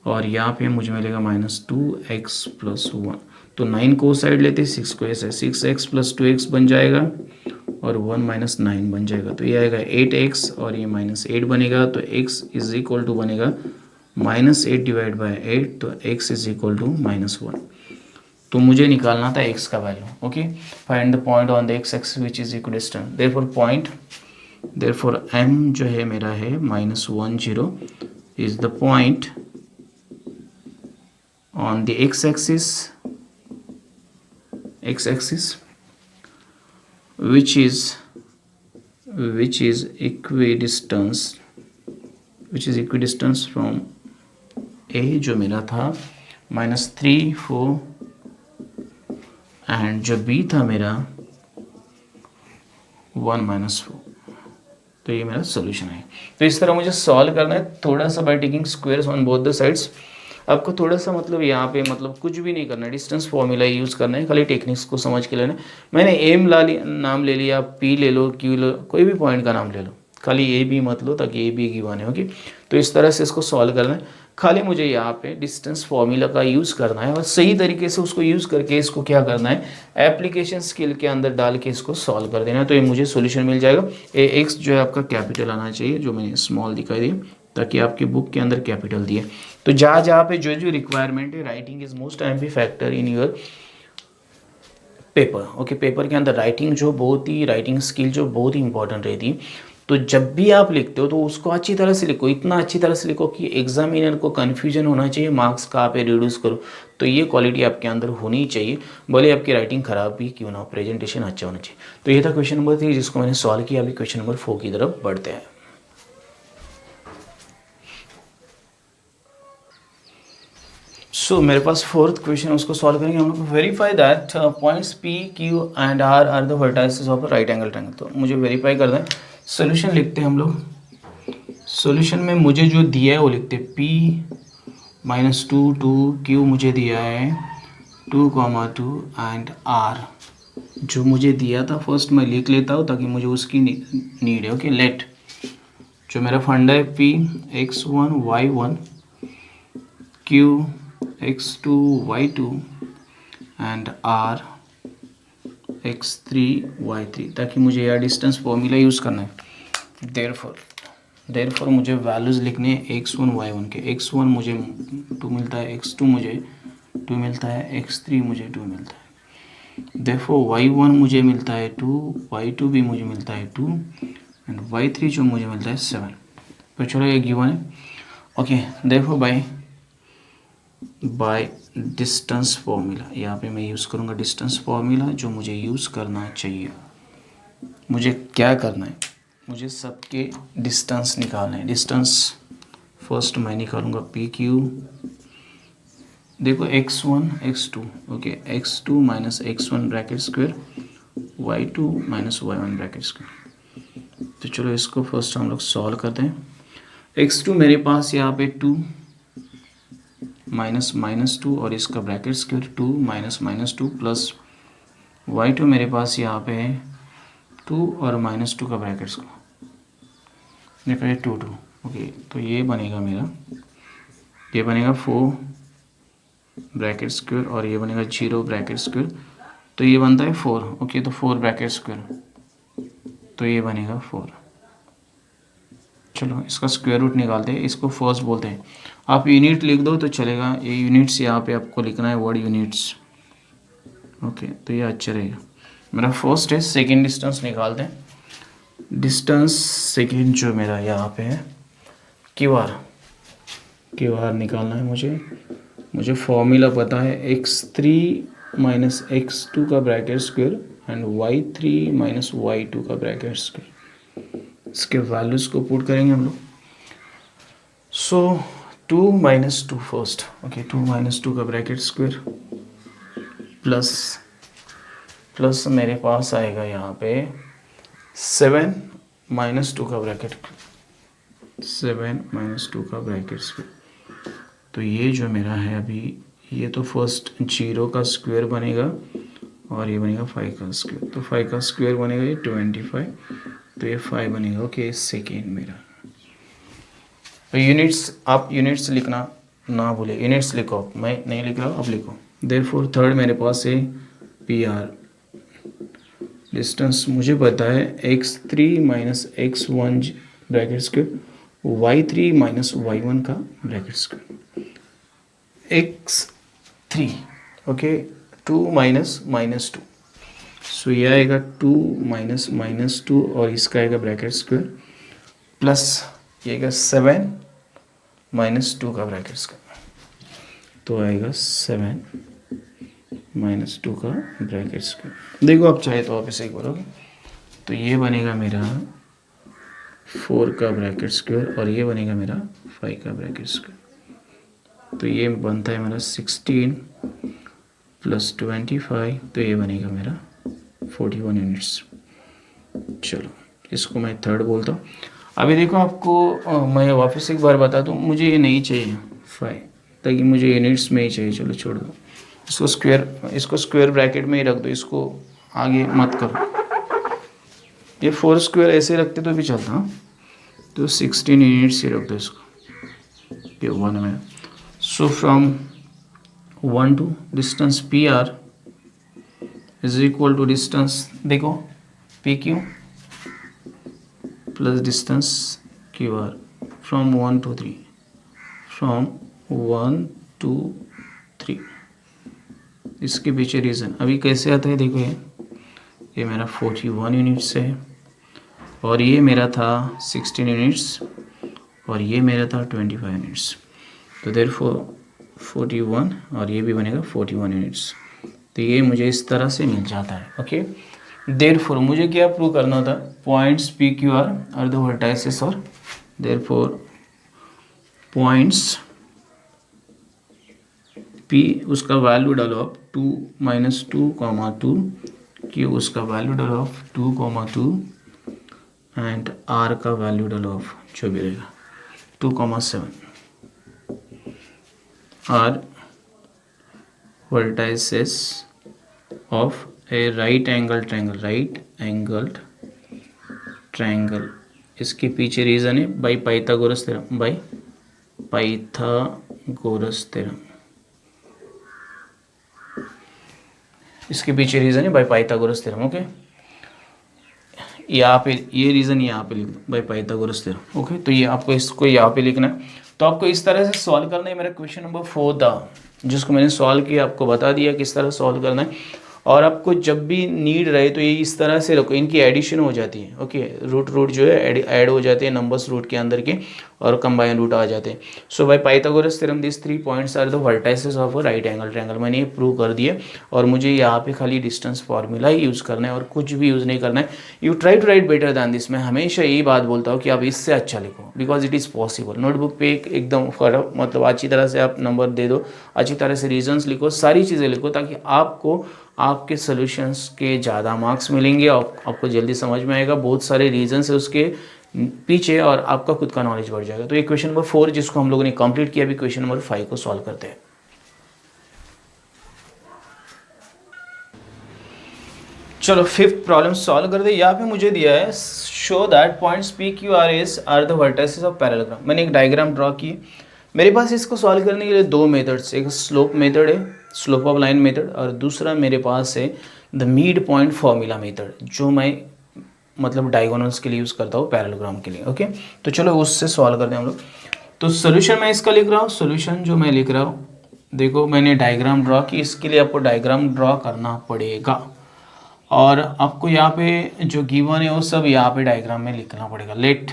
और यहाँ पे मुझे मिलेगा माइनस 2x प्लस 1। तो 9 को साइड लेते, 6 को ऐसे, 6x प्लस 2x बन जाएगा और 1 माइनस 9 बन जाएगा, तो ये आएगा 8x और ये माइनस 8 बनेगा, तो x इज इक्वल टू बनेगा माइनस 8 डिवाइड बाई 8, तो x is equal to minus 1। तो मुझे निकालना था x का value. Okay, find the point on the x axis which is equidistant. Therefore m जो है मेरा है minus 1 0 is the point on the x-axis which is equidistance from a जो मेरा था माइनस 3 4 एंड जो b था मेरा 1 माइनस 4। तो ये मेरा सोल्यूशन है। तो इस तरह मुझे सॉल्व करना है, थोड़ा सा bye taking squares on both the sides. आपको थोड़ा सा मतलब यहाँ पे मतलब कुछ भी नहीं करना है, डिस्टेंस फॉर्मूला यूज़ करना है, खाली टेक्निक्स को समझ के लेना है। मैंने एम नाम ले लिया, पी ले लो, क्यू लो, कोई भी पॉइंट का नाम ले लो, खाली ए बी मत लो ताकि ए बी गिवन है। ओके, तो इस तरह से इसको सॉल्व करना है। खाली मुझे यहाँ पे डिस्टेंस फॉर्मूला का यूज़ करना है और सही तरीके से उसको यूज़ करके इसको क्या करना है, एप्लीकेशन स्किल के अंदर डाल के इसको सॉल्व कर देना है। तो ये मुझे सोल्यूशन मिल जाएगा। ए एक्स जो है आपका कैपिटल आना चाहिए, जो मैंने स्मॉल दिखाई दिया ताकि आपकी बुक के अंदर कैपिटल दिए। तो जहाँ जहाँ पे जो जो रिक्वायरमेंट है, writing is most amphi factor in your paper. Okay, paper के अंदर राइटिंग स्किल जो बहुत ही इंपॉर्टेंट रहती है। तो जब भी आप लिखते हो तो उसको अच्छी तरह से लिखो, इतना अच्छी तरह से लिखो कि एग्जामिनर को कन्फ्यूजन होना चाहिए, मार्क्स कहाँ पे रिड्यूस करो। तो ये क्वालिटी आपके अंदर होनी ही चाहिए, भले आपकी राइटिंग ख़राब भी क्यों ना हो, प्रेजेंटेशन अच्छा होना चाहिए। तो ये था क्वेश्चन नंबर 3 जिसको मैंने सॉल्व किया। अभी क्वेश्चन नंबर 4 की तरफ बढ़ते हैं। सो मेरे पास फोर्थ क्वेश्चन, उसको सॉल्व करेंगे हम लोग। Verify that points P Q and R are the vertices of right angle triangle. तो मुझे वेरीफाई करना है। सोल्यूशन लिखते हैं हम लोग। सोल्यूशन में मुझे जो दिया है वो लिखते हैं P-2 टू क्यू मुझे दिया है 2,2 एंड आर जो मुझे दिया था फर्स्ट मैं लिख लेता हूँ ताकि मुझे उसकी नीड है। ओके, लेट जो मेरा फंडा है P(x1, y1) Q x2 y2 and R x3 y3, ताकि मुझे यह डिस्टेंस फॉर्मूला यूज़ करना है। देयरफॉर मुझे वैल्यूज़ लिखने हैं x1 y1 के। x1 मुझे 2 मिलता है, x2 मुझे 2 मिलता है, x3 मुझे 2 मिलता है। देयरफॉर y1 मुझे मिलता है 2, y2 भी मुझे मिलता है 2 एंड y3 जो मुझे मिलता है 7। तो चलो ये गिवन है। Okay, therefore by distance formula, यहाँ पे मैं यूज़ करूँगा डिस्टेंस फॉर्मूला जो मुझे यूज़ करना चाहिए। मुझे क्या करना है, मुझे सबके डिस्टेंस निकालना है। डिस्टेंस फर्स्ट मैं निकालूंगा पी क्यू। देखो x1 x2, okay, x2 minus x1 bracket square, y2 minus y1 bracket square. तो चलो इसको फर्स्ट हम लोग सॉल्व करते हैं। x2 मेरे पास यहाँ पे 2 माइनस 2 और इसका ब्रैकेट स्क्वायर 2 -2 प्लस y2 मेरे पास यहाँ पे है 2 और -2 का ब्रैकेट स्क्वायर। देखो ये 2 ओके, तो ये बनेगा मेरा, ये बनेगा 4 ब्रैकेट स्क्वायर और ये बनेगा 0 ब्रैकेट स्क्वायर, तो ये बनता है 4। ओके, तो 4 ब्रैकेट स्क्वायर, तो ये बनेगा 4। चलो इसका स्क्वायर रूट निकालते हैं, इसको फर्स्ट बोलते हैं। आप यूनिट लिख दो तो चलेगा, ये यूनिट्स यहाँ पे आपको लिखना है, वर्ड यूनिट्स। ओके, तो ये अच्छा रहेगा। मेरा फर्स्ट है, सेकेंड डिस्टेंस निकालते हैं। डिस्टेंस सेकेंड जो मेरा यहाँ पे है क्यू आर निकालना है मुझे फॉर्मूला पता है x3 माइनस x2 का bracket square and y3 minus y2 का ब्रैकेट स्क्वायर। इसके वैल्यूज़ को पुट करेंगे हम लोग। सो 2 - 2 फर्स्ट, ओके, 2 - 2 का ब्रैकेट स्क्वायर प्लस मेरे पास आएगा यहाँ पे 7 - 2 का ब्रैकेट, 7 - 2 का ब्रैकेट स्क्वायर। तो ये जो मेरा है अभी, ये तो फर्स्ट 0 का स्क्वायर बनेगा और ये बनेगा 5 का स्क्वायर, तो 5 का स्क्वायर बनेगा ये 25, तो ये 5 बनेगा। ओके, सेकेंड मेरा। तो यूनिट्स, आप यूनिट्स लिखना ना भूले, यूनिट्स लिखो, मैं नहीं लिख रहा हूँ, आप लिखो। देयरफॉर थर्ड मेरे पास है पी आर। डिस्टेंस मुझे पता है x3 minus x1 bracket square, y3 minus y1 का ब्रैकेट स्क्वायर, x3, ओके, 2 -2, सो ये आएगा 2 -2 और इसका आएगा ब्रैकेट स्क्वायर प्लस ये आएगा 7 -2 का ब्रैकेट स्क्वायर, तो आएगा 7 -2 का ब्रैकेट स्क्वायर। देखो आप चाहे तो आप इसे करोगे, तो ये बनेगा मेरा 4 का ब्रैकेट स्क्वायर और ये बनेगा मेरा 5 का ब्रैकेट स्क्वायर, तो ये बनता है मेरा 16 + 25, तो ये बनेगा मेरा 41 यूनिट्स। चलो इसको मैं थर्ड बोलता हूँ। अभी देखो आपको मैं वापस एक बार बता दूँ, मुझे ये नहीं चाहिए 5, ताकि मुझे यूनिट्स में ही चाहिए। चलो छोड़ दो इसको स्क्वायर ब्रैकेट में ही रख दो, इसको आगे मत करो। ये 4 स्क्वायर ऐसे रखते तो भी चलता, हाँ, तो 16 यूनिट्स ही रख दो इसको, ये 1 में। So from 1 to distance P R is equal to distance, देखो P Q plus distance Q R from 1 to 3, from 1 to 3। इसके पीछे रीज़न अभी कैसे आता है, देखो ये मेरा 41 यूनिट्स है और ये मेरा था 16 यूनिट्स और ये मेरा था 25 यूनिट्स। तो देयरफॉर 41 और ये भी बनेगा 41 यूनिट्स। तो ये मुझे इस तरह से मिल जाता है। ओके, देयरफॉर मुझे क्या प्रूव करना था, points P Q R the vertices और देयरफॉर पॉइंट्स पी उसका वैल्यू डालो आप 2 - 2, 2 क्यू उसका वैल्यू डालो आप 2, 2 एंड आर का वैल्यू डालो आप जो भी रहेगा 2, 7 are vertices of a right angled triangle। इसके पीछे रीज़न है बाई पाइथागोरस थ्योरम, इसके पीछे रीज़न है बाई पाइथागोरस थ्योरम। ओके, यहाँ पे ये रीज़न यहाँ पे लिख दो बाई पाइथागोरस थ्योरम। ओके, तो ये आपको इसको यहाँ पे लिखना है। तो आपको इस तरह से सॉल्व करना है। मेरा क्वेश्चन नंबर 4 था जिसको मैंने सॉल्व किया, आपको बता दिया किस तरह सॉल्व करना है। और आपको जब भी नीड रहे तो ये इस तरह से रखो, इनकी एडिशन हो जाती है। ओके, रूट जो है ऐड हो जाते हैं नंबर्स रूट के अंदर के और कंबाइन रूट आ जाते हैं। So by Pythagoras theorem this 3 points are the vertices of a right angle triangle. मैंने ये प्रूव कर दिया और मुझे यहाँ पे खाली डिस्टेंस फार्मूला ही यूज़ करना है और कुछ भी यूज़ नहीं करना है। You try to write better than this. मैं हमेशा यही बात बोलता हूँ कि आप इससे अच्छा लिखो because it is possible. Notebook पे एकदम मतलब अच्छी तरह से आप नंबर दे दो, अच्छी तरह से रीजंस लिखो, सारी चीज़ें लिखो ताकि आपको आपके सॉल्यूशंस के ज़्यादा मार्क्स मिलेंगे और आपको जल्दी समझ में आएगा। बहुत सारे रीजंस है उसके पीछे और आपका खुद का नॉलेज बढ़ जाएगा। तो ये क्वेश्चन नंबर 4 जिसको हम लोगों ने कंप्लीट किया, अभी क्वेश्चन नंबर 5 को सॉल्व करते हैं। चलो 5th प्रॉब्लम सॉल्व कर दे। यहाँ पे मुझे दिया है show that points P Q R S R the vertices of parallelogram. मैंने एक डायग्राम ड्रॉ की। मेरे पास इसको सॉल्व करने के लिए 2 मेथड्स, एक स्लोप मेथड है, स्लोप ऑफ लाइन मेथड, और दूसरा मेरे पास है the mid point formula method जो मैं मतलब डायगोनल्स के लिए यूज़ करता हूँ पैरेललोग्राम के लिए। ओके, तो चलो उससे सॉल्व करते हैं हम लोग। तो सोल्यूशन मैं इसका लिख रहा हूँ। सोल्यूशन जो मैं लिख रहा हूँ, देखो मैंने डायग्राम ड्रॉ की। इसके लिए आपको डायग्राम ड्रॉ करना पड़ेगा और आपको यहाँ पे जो गिवन है वो सब यहाँ पे डायग्राम में लिखना पड़ेगा। Let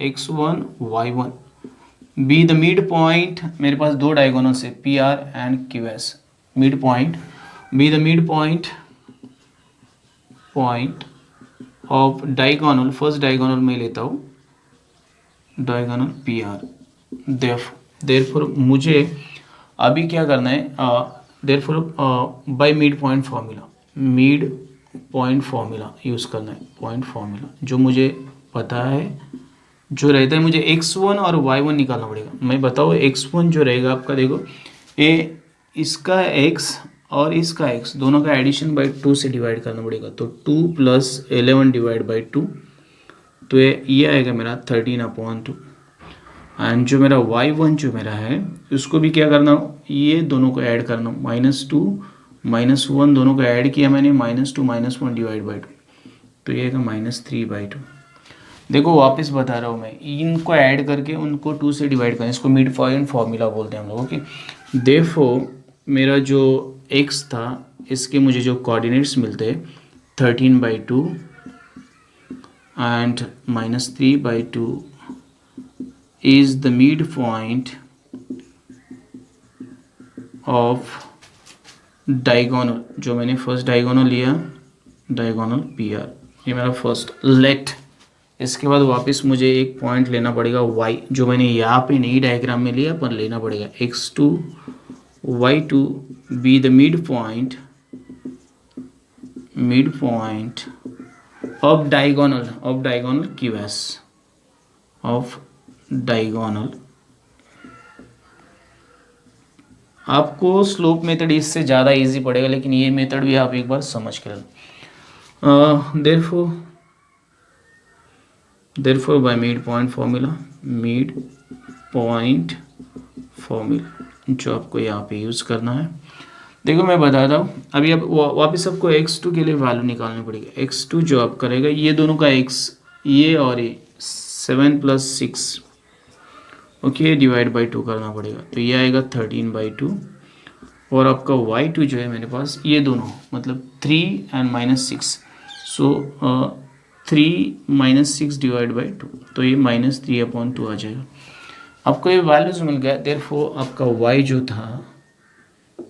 x1 y1 be the mid point. मेरे पास 2 डायगोनल्स है P R and Q S. Mid point be the mid point of diagonal. First diagonal मैं लेता हूँ डायगोनल पी आर। देयरफॉर मुझे अभी क्या करना है, therefore by mid point formula use करना है। पॉइंट फार्मूला जो मुझे पता है जो रहता है, मुझे x1 और y1 निकालना पड़ेगा। मैं बताऊँ x1 जो रहेगा आपका, देखो ये इसका x और इसका x दोनों का एडिशन बाई 2 से डिवाइड करना पड़ेगा। तो 2 + 11 डिवाइड बाई 2, तो ये आएगा मेरा 13/2। एंड जो मेरा y1 जो मेरा है उसको भी क्या करना, ये दोनों को ऐड करना, -2 -1 दोनों को ऐड किया मैंने, -2 -1 डिवाइड बाई 2, तो ये आएगा -3/2। देखो वापस बता रहा हूँ मैं, इनको ऐड करके उनको 2 से डिवाइड करें, इसको मिड पॉइंट फार्मूला बोलते हैं हम लोग। ओके, देयरफॉर मेरा जो x था इसके मुझे जो कोऑर्डिनेट्स मिलते हैं 13/2 and -3/2 is the midpoint of diagonal. जो मैंने फर्स्ट डायगोनल लिया, डायगोनल पी आर, ये मेरा फर्स्ट लेट। इसके बाद वापस मुझे एक पॉइंट लेना पड़ेगा y, जो मैंने यहाँ पे नई डायग्राम में लिया पर लेना पड़ेगा x2 y2 B the mid point of diagonal Q S of diagonal. आपको स्लोप मेथड इससे ज़्यादा इजी पड़ेगा, लेकिन ये मेथड भी आप एक बार समझ कर लो। Therefore by mid point formula जो आपको यहाँ पे यूज़ करना है। देखो मैं बताता हूँ, अभी अब वापस आपको x2 के लिए वैल्यू निकालनी पड़ेगी। x2 जो आप करेगा, ये दोनों का x, ये और ये 7 + 6, ओके, डिवाइड बाई 2 करना पड़ेगा, तो ये आएगा 13/2। और आपका y2 जो है मेरे पास, ये दोनों मतलब 3 एंड -6, सो 3 - 6 डिवाइड बाई 2, तो ये -3/2 आ जाएगा। आपको ये वैल्यूज मिल गया, देयरफॉर आपका y जो था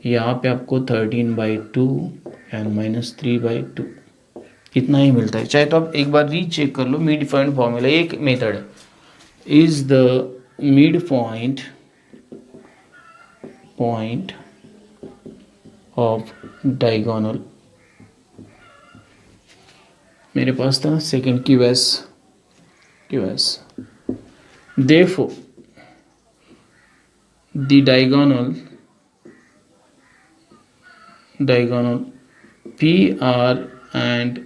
यहाँ पे आपको 13/2 एंड -3/2 इतना ही मिलता है। चाहे तो आप एक बार रीचेक कर लो, मिड डिफाइंड फॉर्मूला एक मेथड है, is the mid point of diagonal, मेरे पास था second QS, therefore the diagonal PR and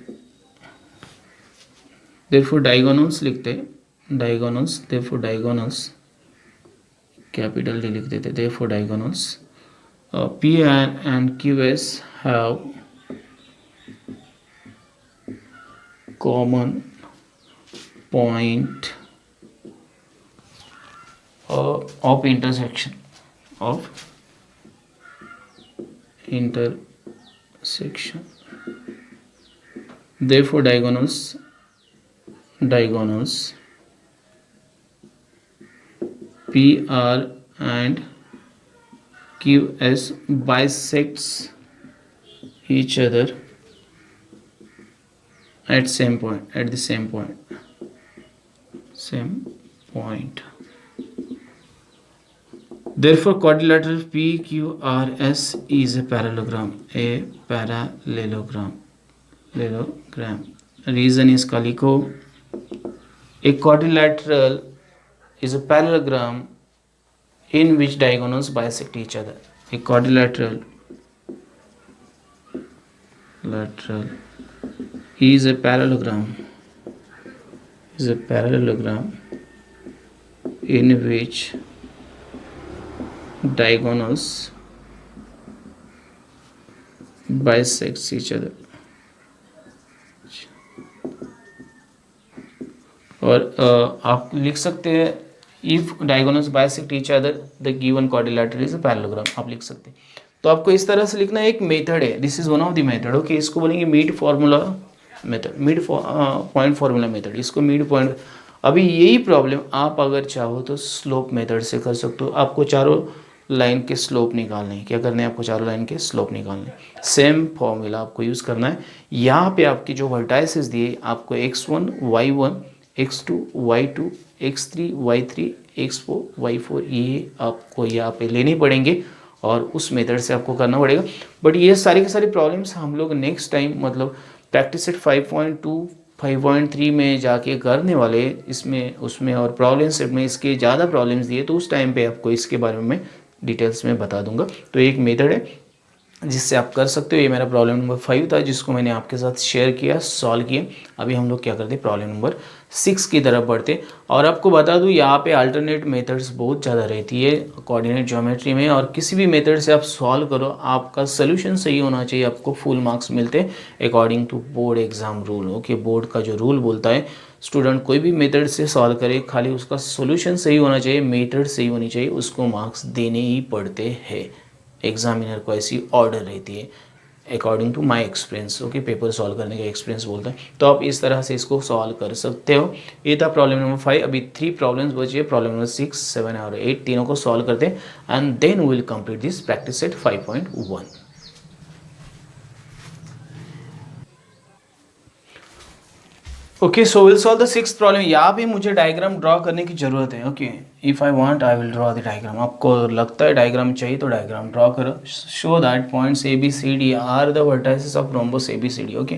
therefore diagonals लिखते, therefore diagonals कैपिटल D लिख देते, therefore diagonals P and QS have common point of intersection. Therefore diagonals PR and QS bisects each other at the same point. Therefore quadrilateral PQRS is a parallelogram. Reason इसका लिखो, a quadrilateral is a parallelogram in which diagonals bisect each other. A quadrilateral is a parallelogram in which diagonals bisects each other. और आप लिख सकते हैं if diagonals bisect each other the given quadrilateral is a parallelogram, आप लिख सकते हैं। तो आपको इस तरह से लिखना, एक मेथड है, this is one of the method. Okay, इसको बोलेंगे mid formula method, mid point formula method, इसको मिड पॉइंट। अभी यही प्रॉब्लम आप अगर चाहो तो स्लोप मेथड से कर सकते हो। आपको चारों लाइन के स्लोप निकालने हैं। क्या करने हैं आपको? चारों लाइन के स्लोप निकालने। सेम फॉर्मूला आपको यूज़ करना है। यहाँ पे आपकी जो वर्टाइसेस दिए आपको x1 y1 x2 y2 x3 y3 x4 y4 ये आपको यहाँ पे लेने पड़ेंगे और उस मेथड से आपको करना पड़ेगा। बट ये सारी की सारी प्रॉब्लम्स हम लोग नेक्स्ट टाइम मतलब प्रैक्टिस सेट 5.2 5.3 में जाके करने वाले, इसमें उसमें और प्रॉब्लम सेट में इसके ज़्यादा प्रॉब्लम्स दिए तो उस टाइम पे आपको इसके बारे में डिटेल्स में बता दूंगा। तो एक मेथड है जिससे आप कर सकते हो। ये मेरा प्रॉब्लम नंबर 5 था जिसको मैंने आपके साथ शेयर किया, सॉल्व किया। अभी हम लोग क्या करते हैं, प्रॉब्लम नंबर 6 की तरफ बढ़ते। और आपको बता दूं यहाँ पे अल्टरनेट मेथड्स बहुत ज़्यादा रहती है कोऑर्डिनेट ज्योमेट्री में, और किसी भी मेथड से आप सॉल्व करो आपका सोल्यूशन सही होना चाहिए, आपको फुल मार्क्स मिलते हैं according to board exam rule. Okay, board का जो रूल बोलता है स्टूडेंट कोई भी मेथड से सॉल्व करे, खाली उसका सोल्यूशन सही होना चाहिए, मेथड सही होनी चाहिए, उसको मार्क्स देने ही पड़ते हैं। एग्जामिनर को ऐसी ऑर्डर रहती है according to my experience. Okay, paper solve करने का एक्सपीरियंस बोलता है। तो आप इस तरह से इसको सॉल्व कर सकते हो। ये था प्रॉब्लम नंबर 5। अभी 3 प्रॉब्लम्स बची है, प्रॉब्लम नंबर 6, 7 और 8 तीनों को सॉल्व करते हैं and then we will complete this practice set 5.1। Okay, so will solve the 6th problem. यहाँ पे मुझे डायग्राम ड्रॉ करने की ज़रूरत है। Okay, if I want I will draw the diagram. आपको लगता है डायग्राम चाहिए तो डायग्राम ड्रॉ करो। Show that points ABCD are the vertices of rhombus ABCD। Okay,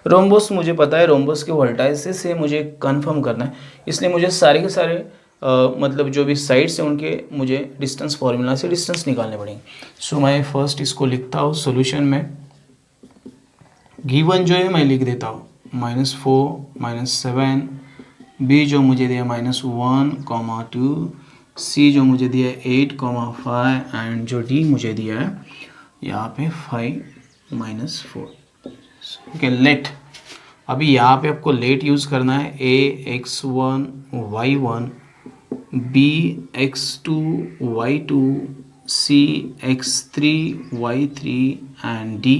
rhombus मुझे पता है, रोम्बस के वर्टाइसेस से मुझे कंफर्म करना है, इसलिए मुझे सारे के सारे मतलब जो भी साइड्स हैं उनके मुझे डिस्टेंस फॉर्मूला से डिस्टेंस निकालने पड़ेंगे। सो मैं फर्स्ट इसको लिखता हूँ सोल्यूशन में। गिवन जो है मैं लिख देता हूँ -4 -7, बी जो मुझे दिया -1 2, सी जो मुझे दिया 8 5 एंड जो डी मुझे दिया है यहाँ पे 5 -4। Okay, let. अभी यहाँ पे आपको लेट यूज़ करना है। A x1 y1, B x2 y2, C x3 y3 and D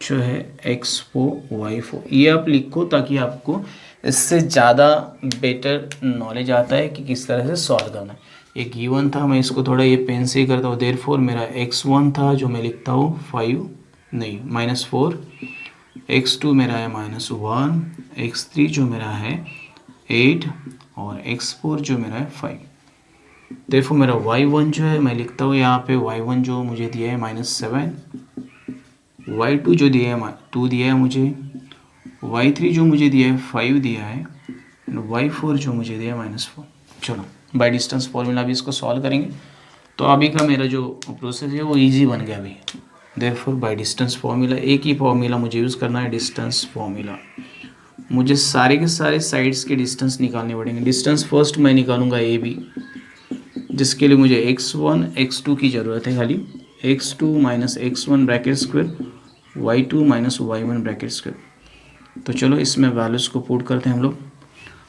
जो है x4 y4। ये आप लिखो ताकि आपको इससे ज़्यादा बेटर नॉलेज आता है कि किस तरह से सॉल्व करना है। एक गिवन था, मैं इसको थोड़ा ये पेन से ही करता हूँ। देयरफॉर मेरा x1 था जो मैं लिखता हूँ 5 नहीं -4, x2 मेरा है -1, x3 जो मेरा है 8 और x4 जो मेरा है 5। देयरफॉर मेरा y1 जो है मैं लिखता हूँ यहाँ पे y1 जो मुझे दिया है -7, y2 जो दिया है 2 दिया है मुझे, y3 जो मुझे दिया है 5 दिया है, एंड y4 जो मुझे दिया है -4। चलो बाय डिस्टेंस फॉर्मूला भी इसको सॉल्व करेंगे तो अभी का मेरा जो प्रोसेस है वो इजी बन गया अभी। देयरफॉर बाय डिस्टेंस फॉर्मूला, एक ही फॉर्मूला मुझे यूज़ करना है, डिस्टेंस फॉर्मूला। मुझे सारे के सारे साइड्स के डिस्टेंस निकालने पड़ेंगे। डिस्टेंस फर्स्ट मैं निकालूंगा ए बी, जिसके लिए मुझे x1 x2 की ज़रूरत है खाली, x2 minus x1 bracket square, y2 minus y1 bracket square. तो चलो इसमें वैल्यूज़ को पुट करते हैं हम लोग।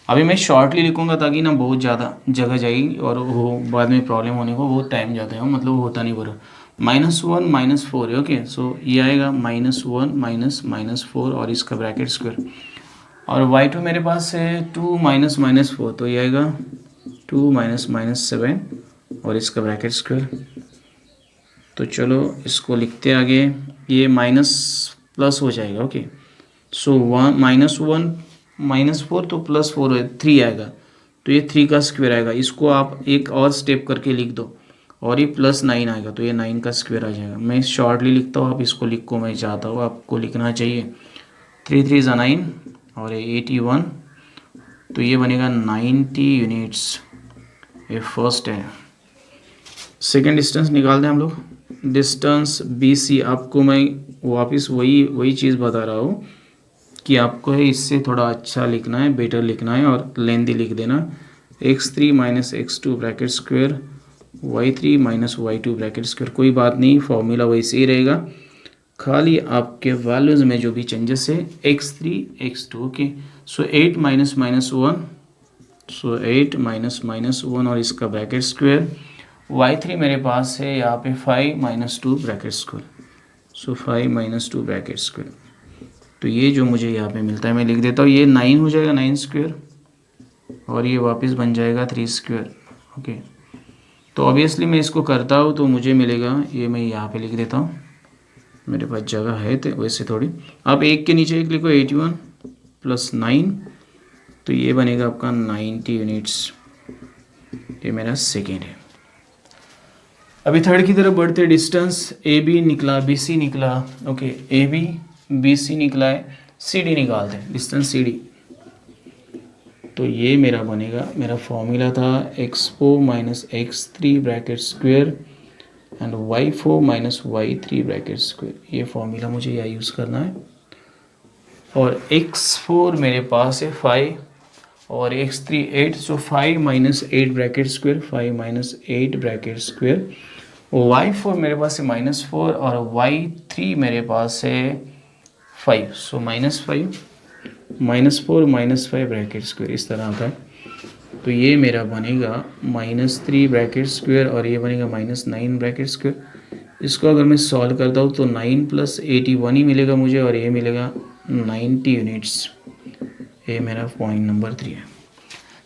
अभी मैं शॉर्टली लिखूंगा ताकि ना बहुत ज़्यादा जगह जाएगी और वो बाद में प्रॉब्लम होने को बहुत टाइम जाता है, मतलब होता नहीं पूरा। -1 -4 है, ओके। सो ये आएगा -1 माइनस -4 और इसका ब्रैकेट स्क्वायर, और y2 मेरे पास है 2 -4, तो ये आएगा 2 -7 और इसका ब्रैकेट स्क्वायर। तो चलो इसको लिखते आगे, ये माइनस प्लस हो जाएगा, ओके। सो -1 -4 तो +4 है, 3 आएगा, तो ये 3 का स्क्वायर आएगा। इसको आप एक और स्टेप करके लिख दो और ये +9 आएगा, तो ये 9 का स्क्वायर आ जाएगा। मैं शॉर्टली लिखता हूँ, आप इसको लिखो, मैं चाहता हूँ आपको लिखना चाहिए। 3 3 ज़ा 9 और ये 81, तो ये बनेगा 90 यूनिट्स। ये फर्स्ट है। सेकेंड डिस्टेंस निकालते हैं हम लोग। डिस्टेंस BC, आपको मैं वापस वही चीज़ बता रहा हूँ कि आपको है इससे थोड़ा अच्छा लिखना है, बेटर लिखना है और लेंथी लिख देना। x3 minus x2 bracket square, y3 minus y2 bracket square. कोई बात नहीं, फॉर्मूला वैसे ही रहेगा, खाली आपके वैल्यूज़ में जो भी चेंजेस है, x3 x2, ओके। सो 8 माइनस -1, सो 8 माइनस -1 और इसका ब्रैकेट स्क्वायर। y3 मेरे पास है यहाँ पे 5 -2 ब्रैकेट स्क्वायर, सो 5 -2 ब्रैकेट स्क्वायर। तो ये जो मुझे यहाँ पे मिलता है मैं लिख देता हूँ, ये 9 हो जाएगा, 9 स्क्वायर, और ये वापस बन जाएगा 3 स्क्वायर, ओके। तो ऑब्वियसली मैं इसको करता हूँ तो मुझे मिलेगा, ये मैं यहाँ पे लिख देता हूँ, मेरे पास जगह है तो वैसे थोड़ी। आप एक के नीचे एक लिखो, 81 + 9, तो ये बनेगा आपका 90 यूनिट्स। ये मेरा सेकेंड है। अभी थर्ड की तरफ बढ़ते। डिस्टेंस AB निकला, BC निकला, ओके। AB BC निकला है, CD निकालते हैं, डिस्टेंस CD। तो ये मेरा बनेगा, मेरा फॉर्मूला था x4 minus x3 bracket square and y4 minus y3 bracket square. ये फॉर्मूला मुझे यहाँ यूज़ करना है। और x4 मेरे पास है 5 और x3 8, सो 5 minus 8 bracket square, 5 minus 8 bracket square. y4 मेरे पास है -4 और y3 मेरे पास है 5, सो -5 -4 -5 ब्रैकेट स्क्वायर, इस तरह आता है। तो ये मेरा बनेगा -3 ब्रैकेट स्क्वायर और ये बनेगा -9 ब्रैकेट स्क्वायर। इसको अगर मैं सॉल्व करता हूँ तो 9 + 81 ही मिलेगा मुझे, और ये मिलेगा 90 यूनिट्स। ये मेरा पॉइंट नंबर 3 है।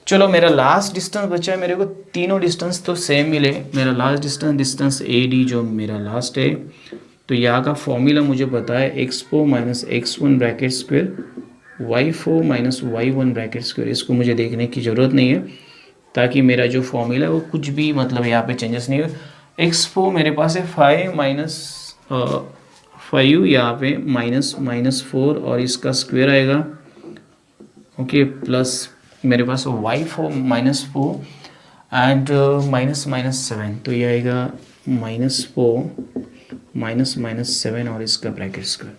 चलो मेरा लास्ट डिस्टेंस बचा है, मेरे को तीनों डिस्टेंस तो सेम मिले। मेरा लास्ट डिस्टेंस AD जो मेरा लास्ट है, तो यहाँ का फॉर्मूला मुझे पता है x4 minus x1 bracket square, y4 minus y1 bracket square. इसको मुझे देखने की ज़रूरत नहीं है ताकि मेरा जो फॉर्मूला है वो कुछ भी मतलब यहाँ पे चेंजेस नहीं हो। x4 मेरे पास है 5 माइनस 5, यहाँ पे -4 और इसका स्क्वायर आएगा, ओके, प्लस मेरे पास y4 -4 एंड -7, तो ये आएगा -4 -7 और इसका ब्रैकेट स्क्वायर।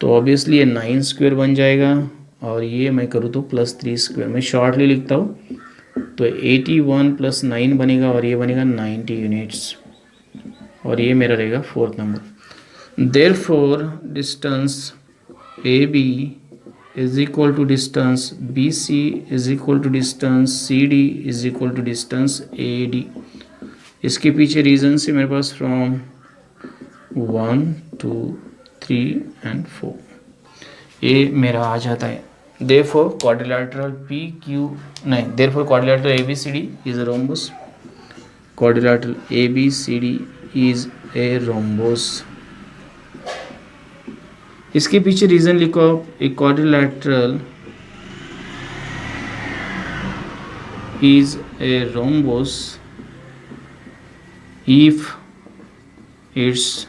तो ऑब्वियसली ये 9 स्क्वायर बन जाएगा, और ये मैं करूँ तो +3 स्क्वायर। मैं शॉर्टली लिखता हूँ, तो 81 + 9 बनेगा और ये बनेगा 90 यूनिट्स, और ये मेरा रहेगा 4th number. Therefore distance AB is equal to distance BC is equal to distance CD is equal to distance AD। इसके पीछे रीजन से मेरे पास फ्रॉम 1 2 3 एंड 4 ये मेरा आ जाता है therefore quadrilateral PQ नहीं therefore quadrilateral ABCD is a rhombus. Quadrilateral ABCD is a rhombus. इसके पीछे रीजन लिखो आप. ए quadrilateral is a rhombus if its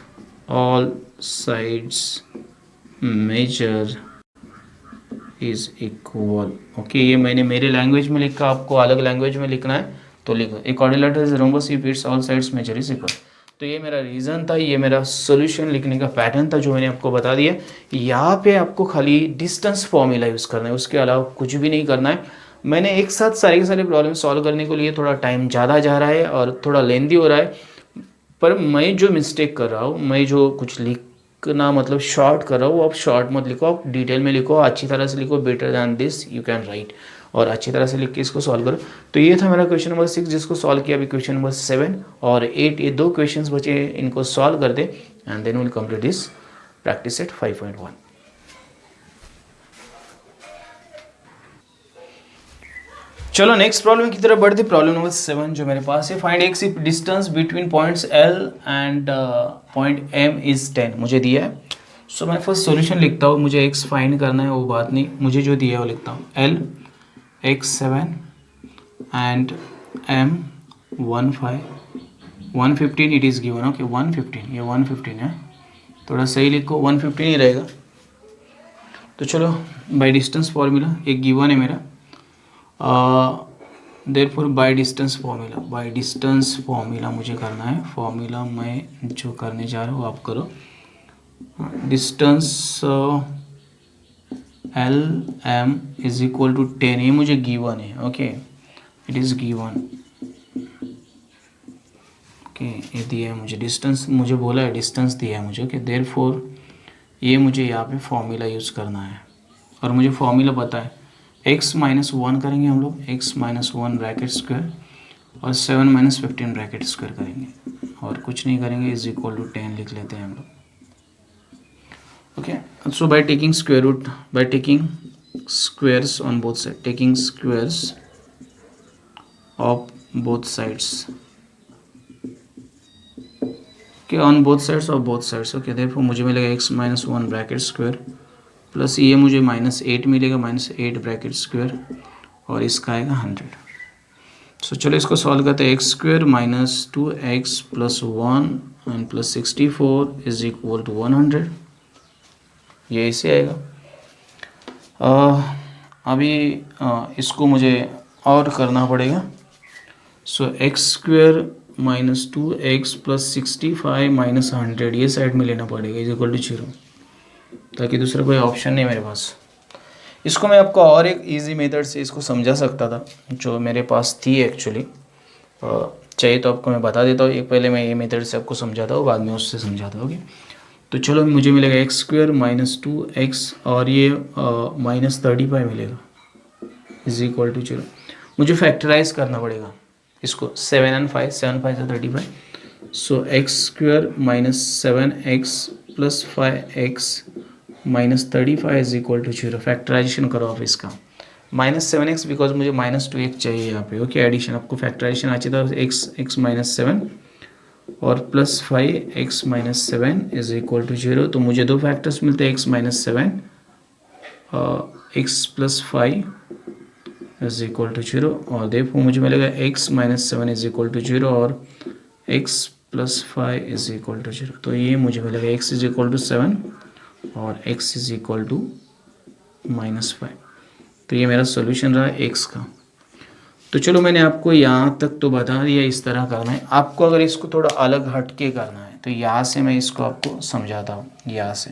all sides measure is equal. Okay ये मैंने मेरे लैंग्वेज में लिखा, आपको अलग लैंग्वेज में लिखना है तो लिखो. A quadrilateral is rhombus if its all sides measure is equal. तो ये मेरा रीज़न था, ये मेरा सॉल्यूशन लिखने का पैटर्न था जो मैंने आपको बता दिया. यहाँ पे आपको खाली डिस्टेंस फॉर्मूला यूज़ करना है, उसके अलावा कुछ भी नहीं करना है. मैंने एक साथ सारे के सारे प्रॉब्लम सॉल्व करने के लिए थोड़ा टाइम ज़्यादा जा रहा है और थोड़ा लेंदी हो रहा है, पर मैं जो मिस्टेक कर रहा हूँ, मैं जो कुछ लिखना मतलब शॉर्ट कर रहा हूँ, आप शॉर्ट मत लिखो, आप डिटेल में लिखो, अच्छी तरह से लिखो. Better than this you can write, और अच्छी तरह से लिख के इसको सॉल्व करो. तो ये था मेरा क्वेश्चन नंबर 6 जिसको सॉल्व किया. अभी क्वेश्चन नंबर 7 और 8 ये 2 क्वेश्चंस बचे हैं, इनको सॉल्व कर दे and then will complete this practice set 5.1. चलो नेक्स्ट प्रॉब्लम की तरफ बढ़ते. प्रॉब्लम नंबर 7 जो मेरे पास है. Find x if distance between points L and point M is 10 मुझे दिया है. सो मैं फर्स्ट सॉल्यूशन लिखता हूँ. मुझे एक्स फाइंड करना है वो बात नहीं, मुझे जो दिया है वो लिखता हूँ. L x 7 and M 115 it is given. Okay 115, ये 115 है, थोड़ा सही लिखो, 115 ही रहेगा. तो चलो बाय डिस्टेंस फॉर्मूला एक गिवन है मेरा. देयरफॉर बाय डिस्टेंस फॉर्मूला मुझे करना है. फॉर्मूला मैं जो करने जा रहा हूँ आप करो. Distance L M is equal to 10, ये मुझे गिवन है. Okay it is given. Okay ये दिया है मुझे डिस्टेंस, मुझे बोला है डिस्टेंस दिया है मुझे. ओके देयरफॉर ये मुझे यहाँ पे फॉर्मूला यूज़ करना है और मुझे फॉर्मूला पता है. x माइनस 1 करेंगे हम लोग, x माइनस 1 ब्रैकेट स्क्वायर और 7 माइनस 15 ब्रैकेट स्क्वायर करेंगे और कुछ नहीं करेंगे. इज इक्वल टू 10 लिख लेते हैं हम लोग. Okay so by taking square root, by taking squares on both side, taking squares of both sides. Okay on both sides of both sides. Okay therefore मुझे मिलेगा x minus 1 bracket square plus ये मुझे -8 मिलेगा, -8 bracket square और इसका आएगा 100. सो चलो इसको सॉल्व करते हैं. X square minus 2x plus 1 and plus 64 is equal to 100. ये ऐसे आएगा. अभी इसको मुझे और करना पड़ेगा. So x square minus 2x plus 65 minus 100 ये साइड में लेना पड़ेगा इज इक्वल टू 0, ताकि दूसरा कोई ऑप्शन नहीं मेरे पास. इसको मैं आपको और एक इजी मेथड से इसको समझा सकता था जो मेरे पास थी एक्चुअली. चाहिए तो आपको मैं बता देता हूँ. एक पहले मैं ये मेथड से आपको समझाता हूँ, बाद में उससे समझाता हूँ. तो चलो मुझे मिलेगा एक्स स्क्वायर माइनस 2x और ये माइनस 35 मिलेगा इज इक्वल टू 0. मुझे फैक्टराइज करना पड़ेगा इसको. 7 and 5 से 35. So x square minus 7x plus 5x minus 35 is equal to 0. Factorization करो आप इसका. -7x बिकॉज मुझे -2x चाहिए यहाँ पे. ओके एडिशन आपको फैक्टराइजेशन अच्छी तरह x माइनस 7 और plus 5x minus 7 is equal to 0. तो मुझे दो फैक्टर्स मिलते हैं x minus 7 x plus 5 is equal to 0 और देखो मुझे मिलेगा x minus 7 is equal to 0 और x plus 5 is equal to 0. तो ये मुझे मिलेगा x इज इक्वल टू 7 और x इज इक्वल टू -5. तो ये मेरा सॉल्यूशन रहा x का. तो चलो मैंने आपको यहाँ तक तो बता दिया इस तरह करना है. आपको अगर इसको थोड़ा अलग हट के करना है तो यहाँ से मैं इसको आपको समझाता हूँ. यहाँ से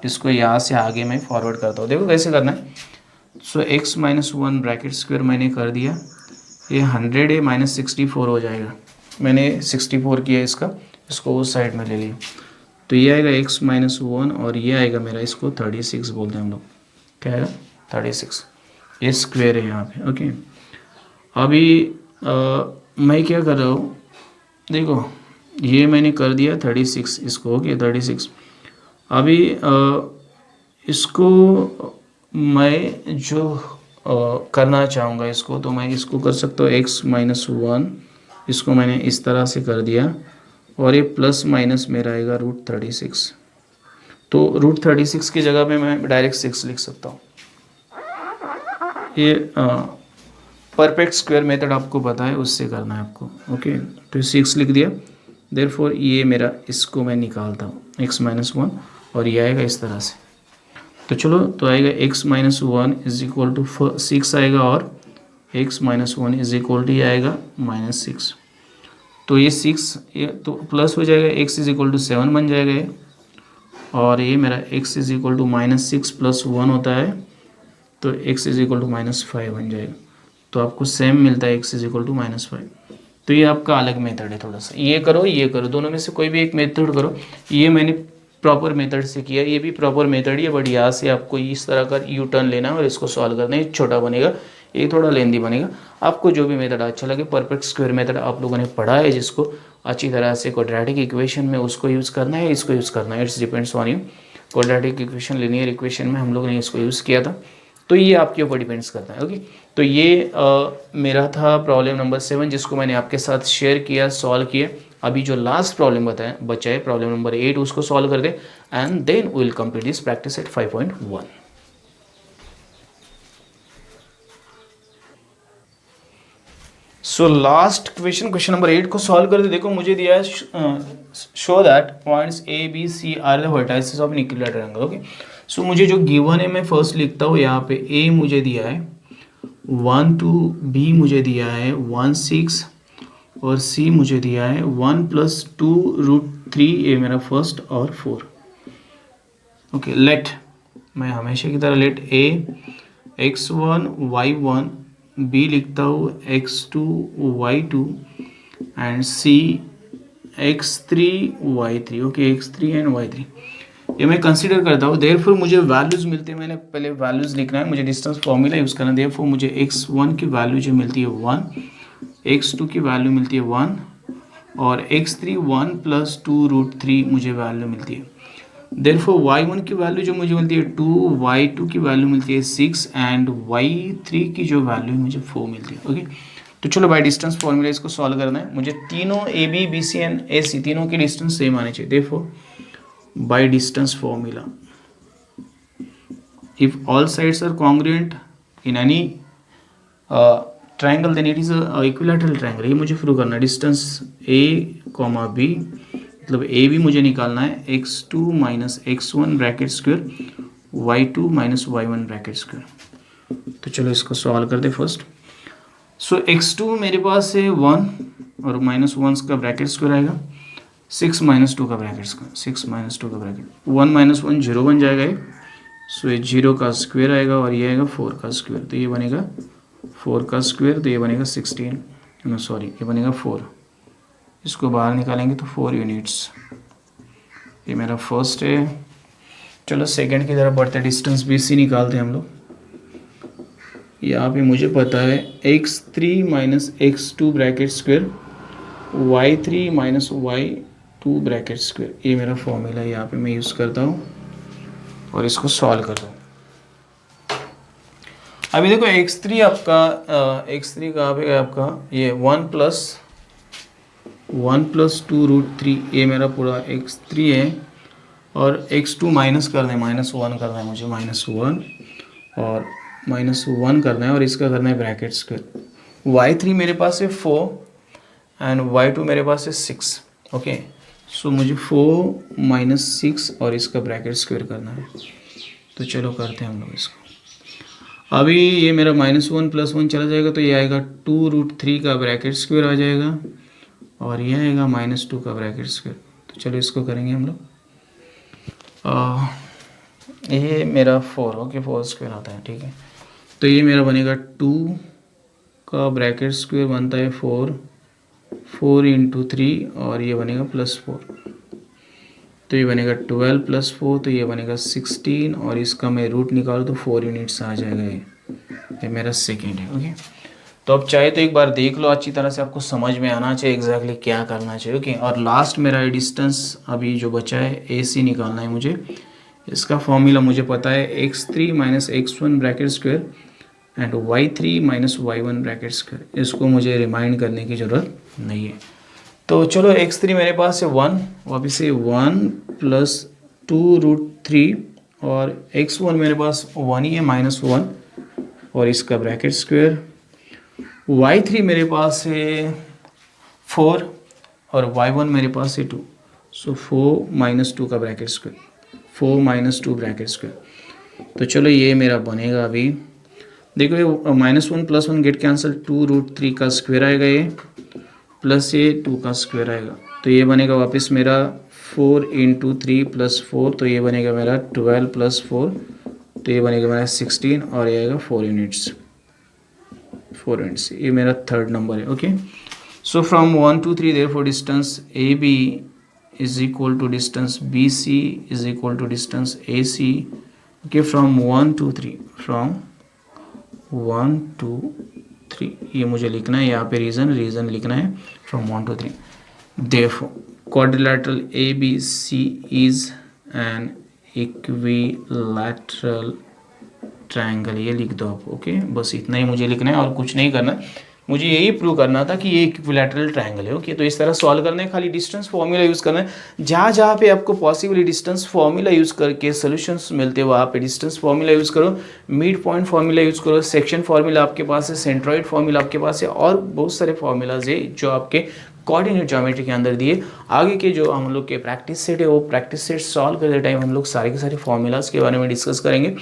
इसको यहाँ से आगे मैं फॉरवर्ड करता हूँ. देखो कैसे करना है. सो x माइनस 1 ब्रैकेट स्क्वायर मैंने कर दिया. ये 100 है माइनस 64 हो जाएगा. मैंने 64 किया इसको उस साइड में ले लिया. तो ये आएगा x माइनस 1 और ये आएगा मेरा, इसको 36 बोलते हैं हम लोग. क्या आएगा 36. ये स्क्वायर है यहाँ पे. ओके अभी मैं क्या कर रहा हूँ, देखो ये मैंने कर दिया 36 इसको. ओके 36. अभी इसको मैं जो करना चाहूँगा इसको, तो मैं इसको कर सकता हूँ x-1, इसको मैंने इस तरह से कर दिया, और ये प्लस माइनस मेरा आएगा √36। तो √36 की जगह पे मैं डायरेक्ट 6 लिख सकता हूँ। ये परफेक्ट स्क्वायर मेथड आपको पता है, उससे करना है आपको। ओके, तो 6 लिख दिया। देयरफॉर ये मेरा, इसको मैं निकालता हूँ x-1, और ये आएगा इस तरह से। तो चलो, तो आएगा x-1 इज इक्वल टू 6 आएगा, और x-1 इज इक्वल टू ये आएगा -6। तो ये 6 ये तो प्लस हो जाएगा, x इज इक्वल टू 7 बन जाएगा ये, और ये मेरा x इज इक्वल टू -6 + 1 होता है, तो x इज इक्वल टू -5 बन जाएगा। तो आपको सेम मिलता है x इज इक्वल टू -5। तो ये आपका अलग मेथड है थोड़ा सा, ये करो, दोनों में से कोई भी एक मेथड करो। ये मैंने प्रॉपर मेथड से किया, ये भी प्रॉपर मेथड ही है, बट यहाँ से आपको इस तरह का यू टर्न लेना है और इसको सॉल्व करना है। छोटा बनेगा, ये थोड़ा लेंदी बनेगा। आपको जो भी मेथड अच्छा लगे, परफेक्ट स्क्वायर मेथड आप लोगों ने पढ़ा है जिसको अच्छी तरह से, क्वाड्रेटिक इक्वेशन में उसको यूज़ करना है, इसको यूज़ करना है, it's depends on you. Quadratic equation, linear equation में हम लोग ने इसको यूज़ किया था, तो ये आपके ऊपर डिपेंड्स करता है। ओके, तो ये मेरा था प्रॉब्लम नंबर 7, जिसको मैंने आपके साथ शेयर किया, सॉल्व किया। अभी जो लास्ट प्रॉब्लम बचा है प्रॉब्लम नंबर 8, उसको सॉल्व कर दे, and then we will complete this practice at 5.1। So last question number 8 को सॉल्व कर दे। देखो मुझे दिया है, show that points A B C are the vertices of an equilateral triangle. Okay, so मुझे जो गिवन है मैं फर्स्ट लिखता हूँ। यहाँ पे ए मुझे दिया है 1 2, बी मुझे दिया है 1 6, और सी मुझे दिया है 1 + 2√3, ये मेरा फर्स्ट, और 4। ओके, लेट, मैं हमेशा की तरह लेट ए x1 y1, बी लिखता हूँ x2 y2, and C x3 y3। Okay, x3 and y3 ये मैं कंसीडर करता हूँ। देयरफॉर मुझे वैल्यूज़ मिलते हैं, मैंने पहले वैल्यूज़ लिखना है, मुझे डिस्टेंस फॉर्मूला यूज़ करना है। देयरफॉर मुझे x1 की वैल्यू जो मिलती है 1, x2 की वैल्यू मिलती है 1, और x3 1 + 2√3 मुझे वैल्यू मिलती है। देयरफॉर y1 की वैल्यू जो मुझे मिलती है 2, y2 की वैल्यू मिलती है 6, एंड y3 की जो वैल्यू मुझे 4 मिलती है। ओके, तो चलो बाय डिस्टेंस फॉर्मूला इसको सॉल्व करना है। मुझे तीनों A B B C and A C तीनों के डिस्टेंस सेम आने चाहिए। Therefore by distance formula, if all sides are congruent in any triangle, then it is a equilateral triangle। ये मुझे प्रूव करना है। डिस्टेंस a, b, मतलब a भी मुझे निकालना है, x2 - x1 bracket square, y2 - y1 bracket square. तो चलो इसको सॉल्व करते फर्स्ट। सो x2 मेरे पास है 1, और -1 का ब्रैकेट स्क्वायर आएगा, 6 - 2 का ब्रैकेट, 6 - 2 का ब्रैकेट, 1 - 1 0 बन जाएगा ये। सो ये 0 का स्क्वायर आएगा, और ये आएगा 4 का स्क्वायर, तो ये बनेगा 4 का स्क्वायर, तो ये बनेगा 16, नो सॉरी, ये बनेगा 4। इसको बाहर निकालेंगे तो 4 यूनिट्स। ये मेरा फर्स्ट है। चलो सेकंड की तरफ बढ़ते, डिस्टेंस BC निकालते हैं हम लोग। यहाँ पे मुझे पता है x3 - x2 bracket square, y3 - y2 bracket square, ये मेरा फॉर्मूला यहाँ पे मैं यूज़ करता हूँ, और इसको सॉल्व करता हूँ। अभी देखो x3 आपका, x3 कहाँ पे है आपका, ये 1 + 2√3, ये मेरा पूरा x3 है, और x2 माइनस करना है, -1 करना है मुझे, -1 और -1 करना है, और इसका करना है ब्रैकेट स्क्वायर। y3 मेरे पास है 4, एंड y2 मेरे पास है 6। ओके, सो मुझे 4 - 6 और इसका ब्रैकेट स्क्वायर करना है। तो चलो करते हैं हम लोग इसको। अभी ये मेरा -1 + 1 चला जाएगा, तो ये आएगा 2√3 का ब्रैकेट स्क्वायर आ जाएगा, और ये आएगा -2 का ब्रैकेट स्क्वायर। तो चलो इसको करेंगे हम लोग। ये मेरा 4, ओके, 4 स्क्वायर आता है, ठीक है। तो ये मेरा बनेगा 2 का ब्रैकेट स्क्वायर बनता है 4 × 3, और ये बनेगा +4, तो ये बनेगा 12 + 4, तो ये बनेगा 16, और इसका मैं रूट निकालूँ तो 4 यूनिट्स आ जाएगा। ये मेरा सेकेंड है। ओके, तो अब चाहे तो एक बार देख लो अच्छी तरह से, आपको समझ में आना चाहिए एग्जैक्टली क्या करना चाहिए। ओके, और लास्ट मेरा डिस्टेंस अभी जो बचा है AC निकालना है मुझे। इसका फॉर्मूला मुझे पता है x3 minus x1 bracket square and y3 minus y1 bracket square. इसको मुझे रिमाइंड करने की ज़रूरत नहीं है। तो चलो x3 मेरे पास है 1, वापस से 1 प्लस 2√3 और x1 मेरे पास 1 ही है -1 और इसका ब्रैकेट स्क्वायर। y3 मेरे पास है 4 और y1 मेरे पास है 2, सो 4 माइनस 2 का bracket square, 4 minus 2 bracket square. तो चलो ये मेरा बनेगा अभी, देखो ये -1 + 1 गेट कैंसिल, 2√3 का स्क्वायर आएगा ये, प्लस ये 2 का स्क्वायर आएगा, तो ये बनेगा वापस मेरा 4 × 3 + 4, तो ये बनेगा मेरा 12 + 4, तो ये बनेगा मेरा 16 और ये आएगा 4 यूनिट्स, ये मेरा थर्ड नंबर है। Okay, so from 1 to 3 therefore distance AB is equal to distance BC is equal to distance AC। okay, from 1 to 3, from 1 to 3 ये मुझे लिखना है, यहाँ पे रीज़न लिखना है from 1 to 3। therefore quadrilateral ABC is an equilateral triangle, ये लिख दो आप। ओके, बस इतना ही मुझे लिखना है और कुछ नहीं करना, मुझे यही प्रूव करना था कि ये इक्विलैटरल ट्रायंगल है। ओके, तो इस तरह सॉल्व करना है, खाली डिस्टेंस फॉर्मूला यूज़ करना है। जहाँ जहाँ पे आपको पॉसिबली डिस्टेंस फॉर्मूला यूज़ करके सॉल्यूशंस मिलते हैं वहाँ पे डिस्टेंस फॉर्मूला यूज़ करो, मिड पॉइंट फॉर्मूला यूज़ करो, सेक्शन फॉर्मूला आपके पास है, सेंट्रॉइड फॉर्मूला आपके पास है और बहुत सारे फॉर्मूलाज है जो आपके कोऑर्डिनेट ज्योमेट्री के अंदर दिए। आगे के जो हम लोग के प्रैक्टिस सेट है वो प्रैक्टिस सेट सॉल्व करते टाइम हम लोग सारे के सारे फॉर्मूलाज के बारे में डिस्कस करेंगे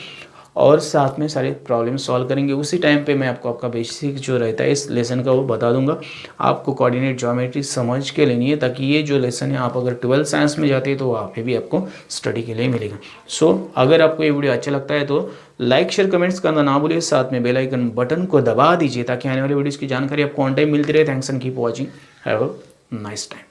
और साथ में सारे प्रॉब्लम सॉल्व करेंगे। उसी टाइम पे मैं आपको आपका बेसिक जो रहता है इस लेसन का वो बता दूंगा। आपको कोऑर्डिनेट ज्योमेट्री समझ के लेनी है ताकि ये जो लेसन है आप अगर 12th साइंस में जाते हैं तो वहाँ पे भी आपको स्टडी के लिए मिलेगा। सो अगर आपको ये वीडियो अच्छा लगता है तो लाइक शेयर कमेंट्स करना ना भूलिए, साथ में बेल आइकन बटन को दबा दीजिए ताकि आने वाले वीडियोज़ की जानकारी आपको ऑन टाइम मिलती रहे। Thanks and keep watching, have a nice time.